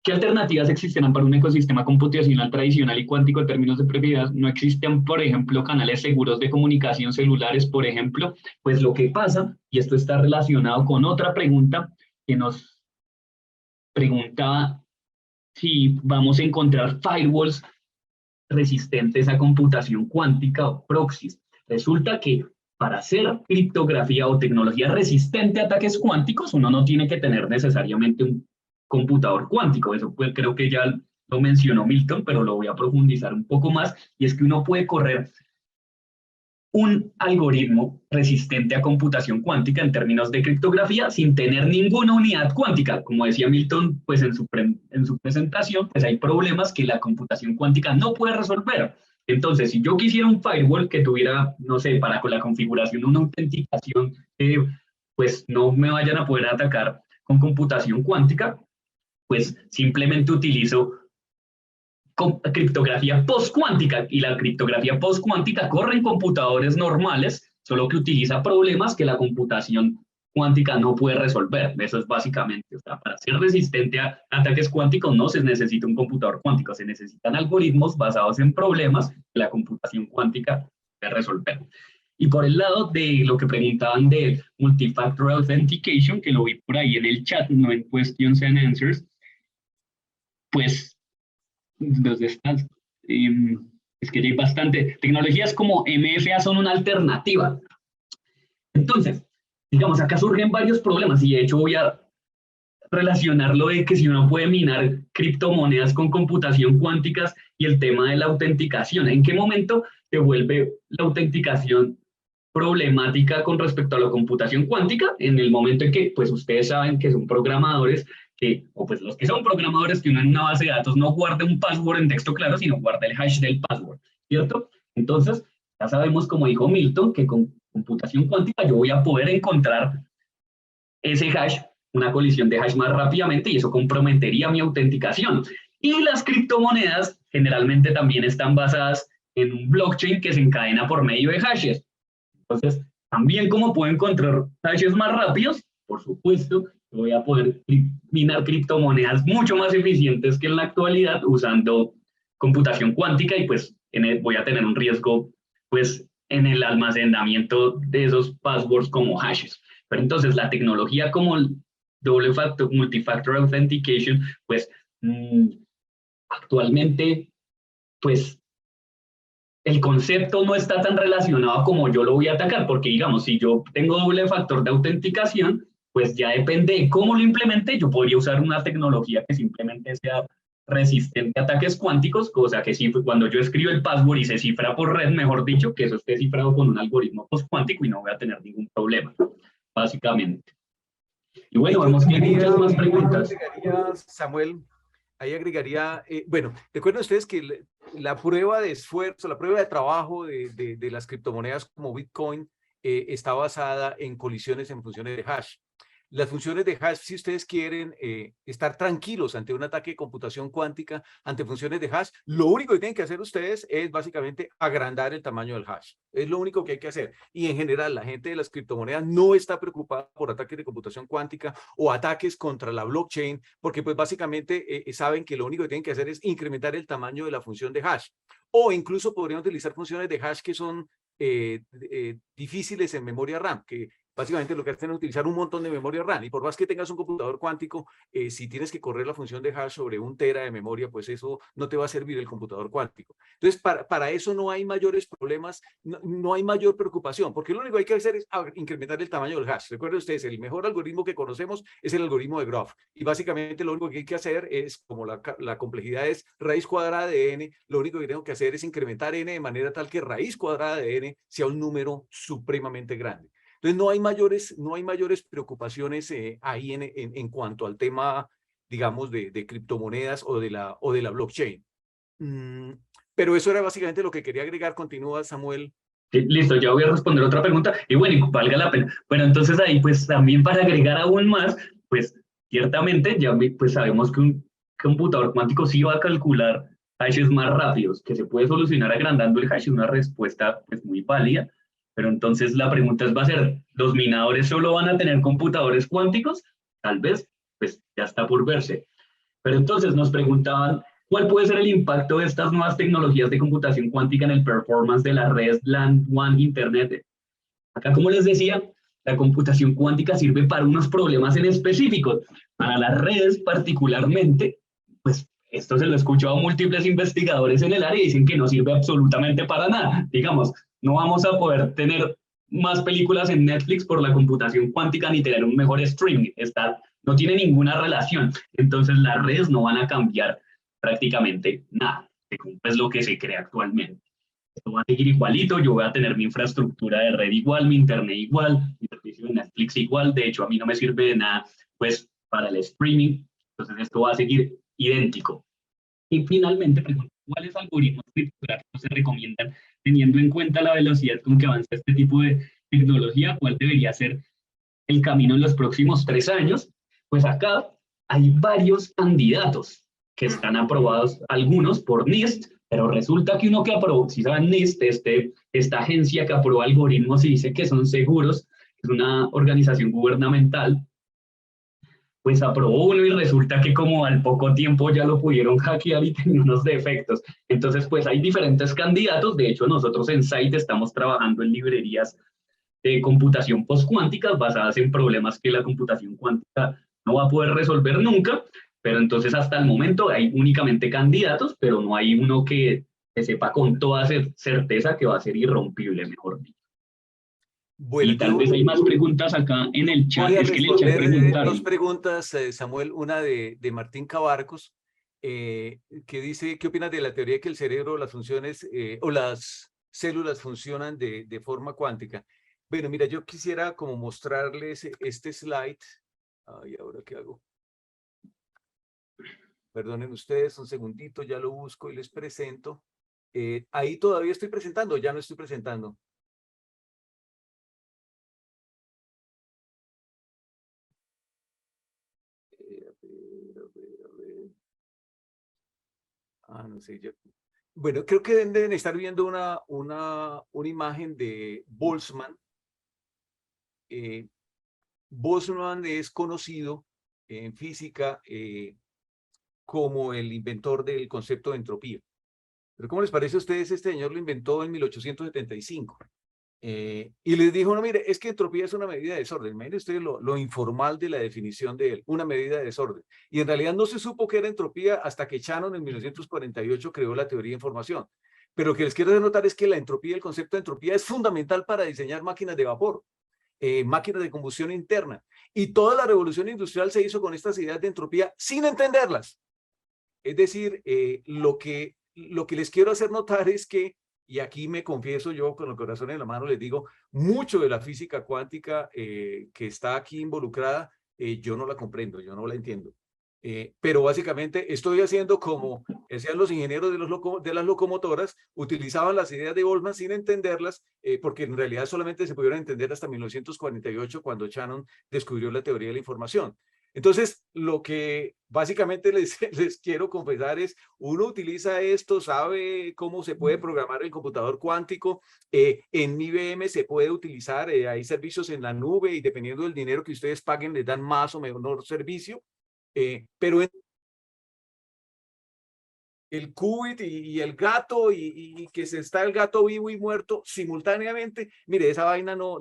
¿qué alternativas existirán para un ecosistema computacional tradicional y cuántico en términos de prioridad? ¿No existen, por ejemplo, canales seguros de comunicación celulares, por ejemplo? Pues lo que pasa, y esto está relacionado con otra pregunta que nos preguntaba si vamos a encontrar firewalls resistentes a computación cuántica o proxies. Resulta que para hacer criptografía o tecnología resistente a ataques cuánticos, uno no tiene que tener necesariamente un computador cuántico. Eso pues, creo que ya lo mencionó Milton, pero lo voy a profundizar un poco más, y es que uno puede correr un algoritmo resistente a computación cuántica en términos de criptografía sin tener ninguna unidad cuántica. Como decía Milton, pues en su presentación, pues hay problemas que la computación cuántica no puede resolver. Entonces, si yo quisiera un firewall que tuviera, no sé, para con la configuración una autenticación, pues no me vayan a poder atacar con computación cuántica, pues simplemente utilizo criptografía postcuántica, y la criptografía postcuántica corre en computadores normales, solo que utiliza problemas que la computación cuántica no puede resolver. Eso es básicamente, o sea, para ser resistente a ataques cuánticos no se necesita un computador cuántico, se necesitan algoritmos basados en problemas que la computación cuántica puede resolver. Y por el lado de lo que preguntaban de multifactor authentication, que lo vi por ahí en el chat, no en questions and answers, pues desde estas, es que ya hay bastante, tecnologías como MFA son una alternativa. Entonces, digamos, acá surgen varios problemas, y de hecho voy a relacionarlo de que si uno puede minar criptomonedas con computación cuánticas y el tema de la autenticación. ¿En qué momento se vuelve la autenticación problemática con respecto a la computación cuántica? En el momento en que, pues ustedes saben que son programadores, o pues los que son programadores, que uno en una base de datos no guarda un password en texto claro, sino guarda el hash del password, ¿cierto? Entonces, ya sabemos, como dijo Milton, que con computación cuántica yo voy a poder encontrar ese hash, una colisión de hash más rápidamente, y eso comprometería mi autenticación. Y las criptomonedas generalmente también están basadas en un blockchain que se encadena por medio de hashes. Entonces, también como puedo encontrar hashes más rápidos, por supuesto, voy a poder minar criptomonedas mucho más eficientes que en la actualidad usando computación cuántica, y pues voy a tener un riesgo pues en el almacenamiento de esos passwords como hashes. Pero entonces la tecnología como el doble factor, multifactor authentication, pues actualmente pues el concepto no está tan relacionado como yo lo voy a atacar, porque digamos, si yo tengo doble factor de autenticación, pues ya depende de cómo lo implemente. Yo podría usar una tecnología que simplemente sea resistente a ataques cuánticos, cosa que si cuando yo escribo el password y se cifra por red, mejor dicho, que eso esté cifrado con un algoritmo postcuántico y no voy a tener ningún problema, básicamente. Y bueno, vemos que hay muchas más preguntas. Samuel, ahí agregaría, bueno, recuerden ustedes que la prueba de esfuerzo, la prueba de trabajo de las criptomonedas como Bitcoin está basada en colisiones en funciones de hash. Las funciones de hash, si ustedes quieren estar tranquilos ante un ataque de computación cuántica, ante funciones de hash, lo único que tienen que hacer ustedes es básicamente agrandar el tamaño del hash. Es lo único que hay que hacer. Y en general, la gente de las criptomonedas no está preocupada por ataques de computación cuántica o ataques contra la blockchain, porque pues básicamente saben que lo único que tienen que hacer es incrementar el tamaño de la función de hash. O incluso podrían utilizar funciones de hash que son difíciles en memoria RAM, que básicamente lo que hacen es utilizar un montón de memoria RAM, y por más que tengas un computador cuántico, si tienes que correr la función de hash sobre 1 tera de memoria, pues eso no te va a servir el computador cuántico. Entonces, para eso no hay mayores problemas, no hay mayor preocupación, porque lo único que hay que hacer es incrementar el tamaño del hash. Recuerden ustedes, el mejor algoritmo que conocemos es el algoritmo de Graph, y básicamente lo único que hay que hacer es, como la complejidad es raíz cuadrada de n, lo único que tengo que hacer es incrementar n de manera tal que raíz cuadrada de n sea un número supremamente grande. Entonces no hay mayores preocupaciones ahí en cuanto al tema, digamos, de criptomonedas o de la blockchain. Pero eso era básicamente lo que quería agregar. Continúa, Samuel. Sí, listo, ya voy a responder otra pregunta. Y bueno, y valga la pena. Bueno, entonces ahí pues también para agregar aún más, pues ciertamente ya pues sabemos que un computador cuántico sí va a calcular hashes más rápidos, que se puede solucionar agrandando el hash, es una respuesta pues, muy válida, pero entonces la pregunta va a ser, ¿los minadores solo van a tener computadores cuánticos? Tal vez, pues ya está por verse. Pero entonces nos preguntaban, ¿cuál puede ser el impacto de estas nuevas tecnologías de computación cuántica en el performance de las redes LAN, WAN, Internet? Acá, como les decía, la computación cuántica sirve para unos problemas en específico. Para las redes particularmente, pues esto se lo he escuchado a múltiples investigadores en el área y dicen que no sirve absolutamente para nada. Digamos, no vamos a poder tener más películas en Netflix por la computación cuántica ni tener un mejor streaming. No tiene ninguna relación. Entonces las redes no van a cambiar prácticamente nada. Es lo que se cree actualmente. Esto va a seguir igualito, yo voy a tener mi infraestructura de red igual, mi internet igual, mi servicio de Netflix igual, de hecho a mí no me sirve de nada pues para el streaming, entonces esto va a seguir idéntico. Y finalmente, pregunto, ¿cuáles algoritmos criptográficos se recomiendan teniendo en cuenta la velocidad con que avanza este tipo de tecnología? ¿Cuál debería ser el camino en los próximos 3 años? Pues acá hay varios candidatos que están aprobados, algunos por NIST, pero resulta que uno que aprobó, si saben NIST, esta agencia que aprueba algoritmos y dice que son seguros, es una organización gubernamental, pues aprobó uno y resulta que como al poco tiempo ya lo pudieron hackear y tenía unos defectos. Entonces, pues hay diferentes candidatos. De hecho, nosotros en Site estamos trabajando en librerías de computación postcuánticas basadas en problemas que la computación cuántica no va a poder resolver nunca, pero entonces hasta el momento hay únicamente candidatos, pero no hay uno que sepa con toda certeza que va a ser irrompible, mejor dicho. Bueno, Y tal vez hay más preguntas acá en el chat. voy a Es que en el chat responder 2 preguntaron. preguntas, Samuel, una de Martín Cabarcos, que dice, ¿qué opinas de la teoría de que el cerebro, las funciones o las células funcionan de forma cuántica? Bueno, mira, yo quisiera como mostrarles este slide. Ay, ¿ahora qué hago? Perdonen ustedes, un segundito, ya lo busco y les presento. Ahí todavía estoy presentando, ya no estoy presentando. A ver. No sé, ya. Bueno, creo que deben estar viendo una imagen de Boltzmann. Boltzmann es conocido en física como el inventor del concepto de entropía. Pero ¿cómo les parece a ustedes? Este señor lo inventó en 1875. Y les dijo, no, mire, es que entropía es una medida de desorden. Miren ustedes lo informal de la definición de él, una medida de desorden. Y en realidad no se supo qué era entropía hasta que Shannon en 1948 creó la teoría de información. Pero lo que les quiero hacer notar es que la entropía, el concepto de entropía es fundamental para diseñar máquinas de vapor, máquinas de combustión interna. Y toda la revolución industrial se hizo con estas ideas de entropía sin entenderlas. Es decir, lo que les quiero hacer notar es que, y aquí me confieso yo con el corazón en la mano, les digo, mucho de la física cuántica que está aquí involucrada, yo no la comprendo, yo no la entiendo. Pero básicamente estoy haciendo como decían los ingenieros de las locomotoras, utilizaban las ideas de Boltzmann sin entenderlas, porque en realidad solamente se pudieron entender hasta 1948 cuando Shannon descubrió la teoría de la información. Entonces, lo que básicamente les quiero confesar es, uno utiliza esto, sabe cómo se puede programar el computador cuántico, en IBM se puede utilizar, hay servicios en la nube y dependiendo del dinero que ustedes paguen les dan más o menor servicio, pero el qubit y el gato y que se está el gato vivo y muerto simultáneamente, mire, esa vaina no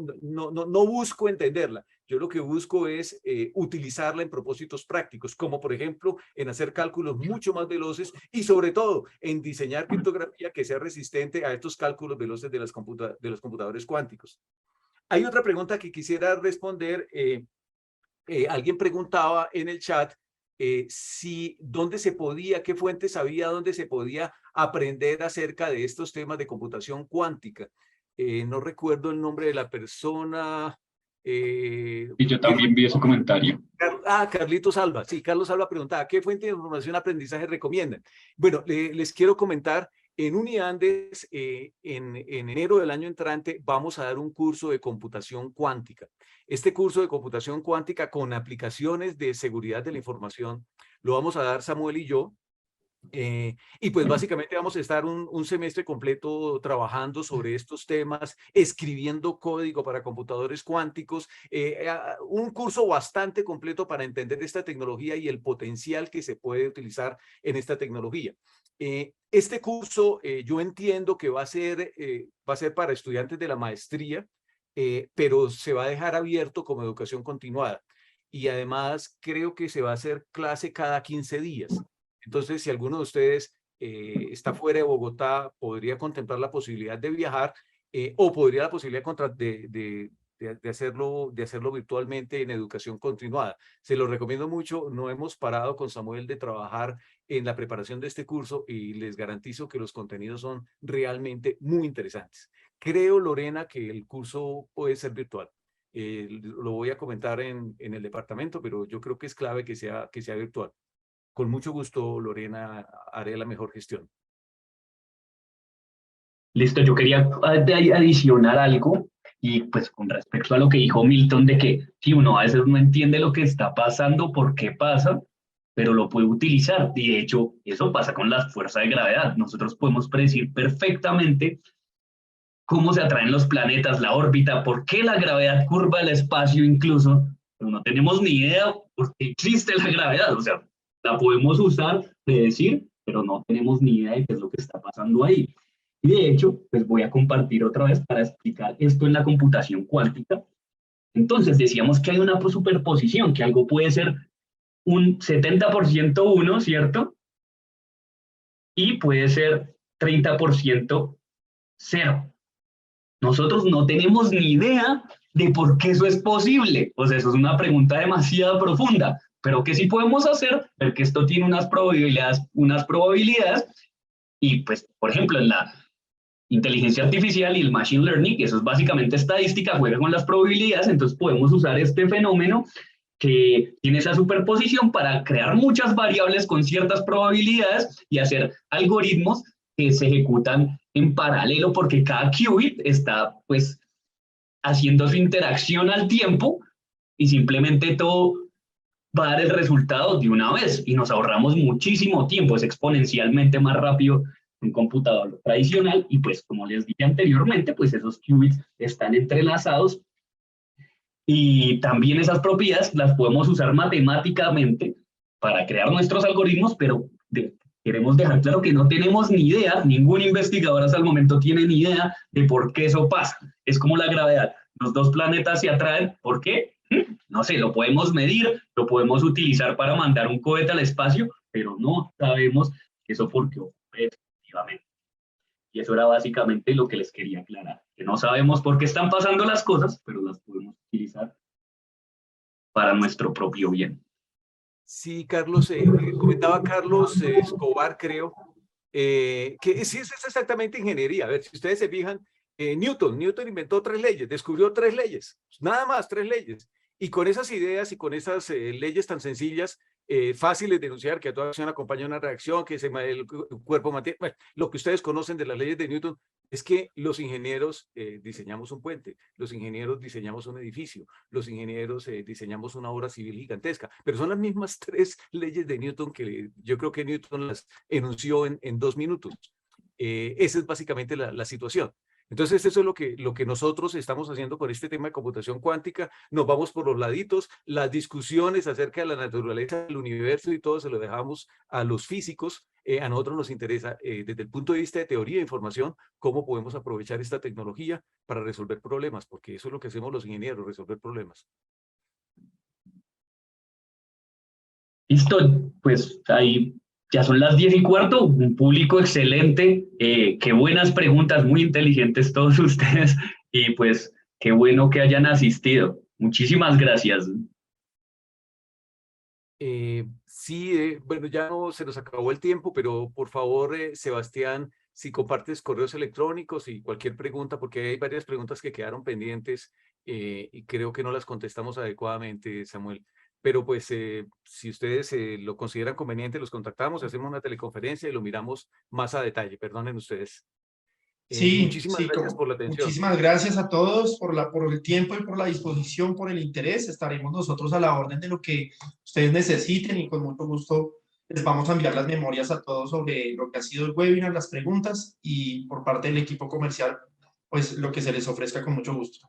busco entenderla. Yo lo que busco es utilizarla en propósitos prácticos, como por ejemplo en hacer cálculos mucho más veloces y sobre todo en diseñar criptografía que sea resistente a estos cálculos veloces de los computadores cuánticos. Hay otra pregunta que quisiera responder. Alguien preguntaba en el chat dónde se podía, qué fuentes había, dónde se podía aprender acerca de estos temas de computación cuántica. No recuerdo el nombre de la persona. Y yo también vi ese comentario. Carlitos Alba. Sí, Carlos Alba preguntaba, ¿qué fuente de información de aprendizaje recomiendan? Bueno, les quiero comentar, en Uniandes, en enero del año entrante, vamos a dar un curso de computación cuántica. Este curso de computación cuántica con aplicaciones de seguridad de la información lo vamos a dar Samuel y yo. Y pues básicamente vamos a estar un semestre completo trabajando sobre estos temas, escribiendo código para computadores cuánticos, un curso bastante completo para entender esta tecnología y el potencial que se puede utilizar en esta tecnología. Este curso yo entiendo que va a ser para estudiantes de la maestría, pero se va a dejar abierto como educación continuada. Y además creo que se va a hacer clase cada 15 días. Entonces, si alguno de ustedes está fuera de Bogotá, podría contemplar la posibilidad de viajar o podría la posibilidad de hacerlo virtualmente en educación continuada. Se lo recomiendo mucho. No hemos parado con Samuel de trabajar en la preparación de este curso y les garantizo que los contenidos son realmente muy interesantes. Creo, Lorena, que el curso puede ser virtual. Lo voy a comentar en el departamento, pero yo creo que es clave que sea virtual. Con mucho gusto, Lorena, haré la mejor gestión. Listo, yo quería adicionar algo y pues con respecto a lo que dijo Milton de que si uno a veces no entiende lo que está pasando, por qué pasa, pero lo puede utilizar. Y de hecho, eso pasa con la fuerza de gravedad. Nosotros podemos predecir perfectamente cómo se atraen los planetas, la órbita, por qué la gravedad curva el espacio incluso, pero no tenemos ni idea por qué existe la gravedad. O sea, la podemos usar, predecir, pero no tenemos ni idea de qué es lo que está pasando ahí. Y de hecho, pues voy a compartir otra vez para explicar esto en la computación cuántica. Entonces, decíamos que hay una superposición, que algo puede ser un 70% 1, ¿cierto? Y puede ser 30% 0. Nosotros no tenemos ni idea de por qué eso es posible. O sea, eso es una pregunta demasiado profunda. Pero ¿qué sí podemos hacer? Ver que esto tiene unas probabilidades y pues, por ejemplo, en la inteligencia artificial y el machine learning, que eso es básicamente estadística, juega con las probabilidades, entonces podemos usar este fenómeno que tiene esa superposición para crear muchas variables con ciertas probabilidades y hacer algoritmos que se ejecutan en paralelo porque cada qubit está pues haciendo su interacción al tiempo y simplemente todo va a dar el resultado de una vez y nos ahorramos muchísimo tiempo, es exponencialmente más rápido un computador tradicional y pues como les dije anteriormente, pues esos qubits están entrelazados y también esas propiedades las podemos usar matemáticamente para crear nuestros algoritmos, pero queremos dejar claro que no tenemos ni idea, ningún investigador hasta el momento tiene ni idea de por qué eso pasa. Es como la gravedad. Los dos planetas se atraen. ¿Por qué? No sé, lo podemos medir, lo podemos utilizar para mandar un cohete al espacio, pero no sabemos eso por qué ocurre efectivamente. Y eso era básicamente lo que les quería aclarar, que no sabemos por qué están pasando las cosas, pero las podemos utilizar para nuestro propio bien. Sí, Carlos, comentaba Carlos Escobar, creo, que sí, eso es exactamente ingeniería. A ver, si ustedes se fijan, Newton inventó 3 leyes, descubrió 3 leyes, nada más 3 leyes. Y con esas ideas y con esas leyes tan sencillas, fáciles de enunciar, que a toda acción acompaña una reacción, que el cuerpo mantiene, bueno, lo que ustedes conocen de las leyes de Newton, es que los ingenieros diseñamos un puente, los ingenieros diseñamos un edificio, los ingenieros diseñamos una obra civil gigantesca, pero son las mismas 3 leyes de Newton que yo creo que Newton las enunció en 2 minutos. Esa es básicamente la situación. Entonces, eso es lo que nosotros estamos haciendo con este tema de computación cuántica. Nos vamos por los laditos, las discusiones acerca de la naturaleza del universo y todo se lo dejamos a los físicos. A nosotros nos interesa, desde el punto de vista de teoría de información, cómo podemos aprovechar esta tecnología para resolver problemas, porque eso es lo que hacemos los ingenieros, resolver problemas. Listo, pues ahí ya son las 10:15, un público excelente, qué buenas preguntas, muy inteligentes todos ustedes y pues qué bueno que hayan asistido. Muchísimas gracias. Sí, bueno, ya no se nos acabó el tiempo, pero por favor, Sebastián, si compartes correos electrónicos y cualquier pregunta, porque hay varias preguntas que quedaron pendientes y creo que no las contestamos adecuadamente, Samuel. Pero pues si ustedes lo consideran conveniente, los contactamos, hacemos una teleconferencia y lo miramos más a detalle. Perdonen ustedes. Sí, Muchísimas sí, gracias por la atención. muchísimas gracias a todos por el tiempo y por la disposición, por el interés. Estaremos nosotros a la orden de lo que ustedes necesiten y con mucho gusto Les vamos a enviar las memorias a todos sobre lo que ha sido el webinar, las preguntas, y por parte del equipo comercial, pues lo que se les ofrezca con mucho gusto.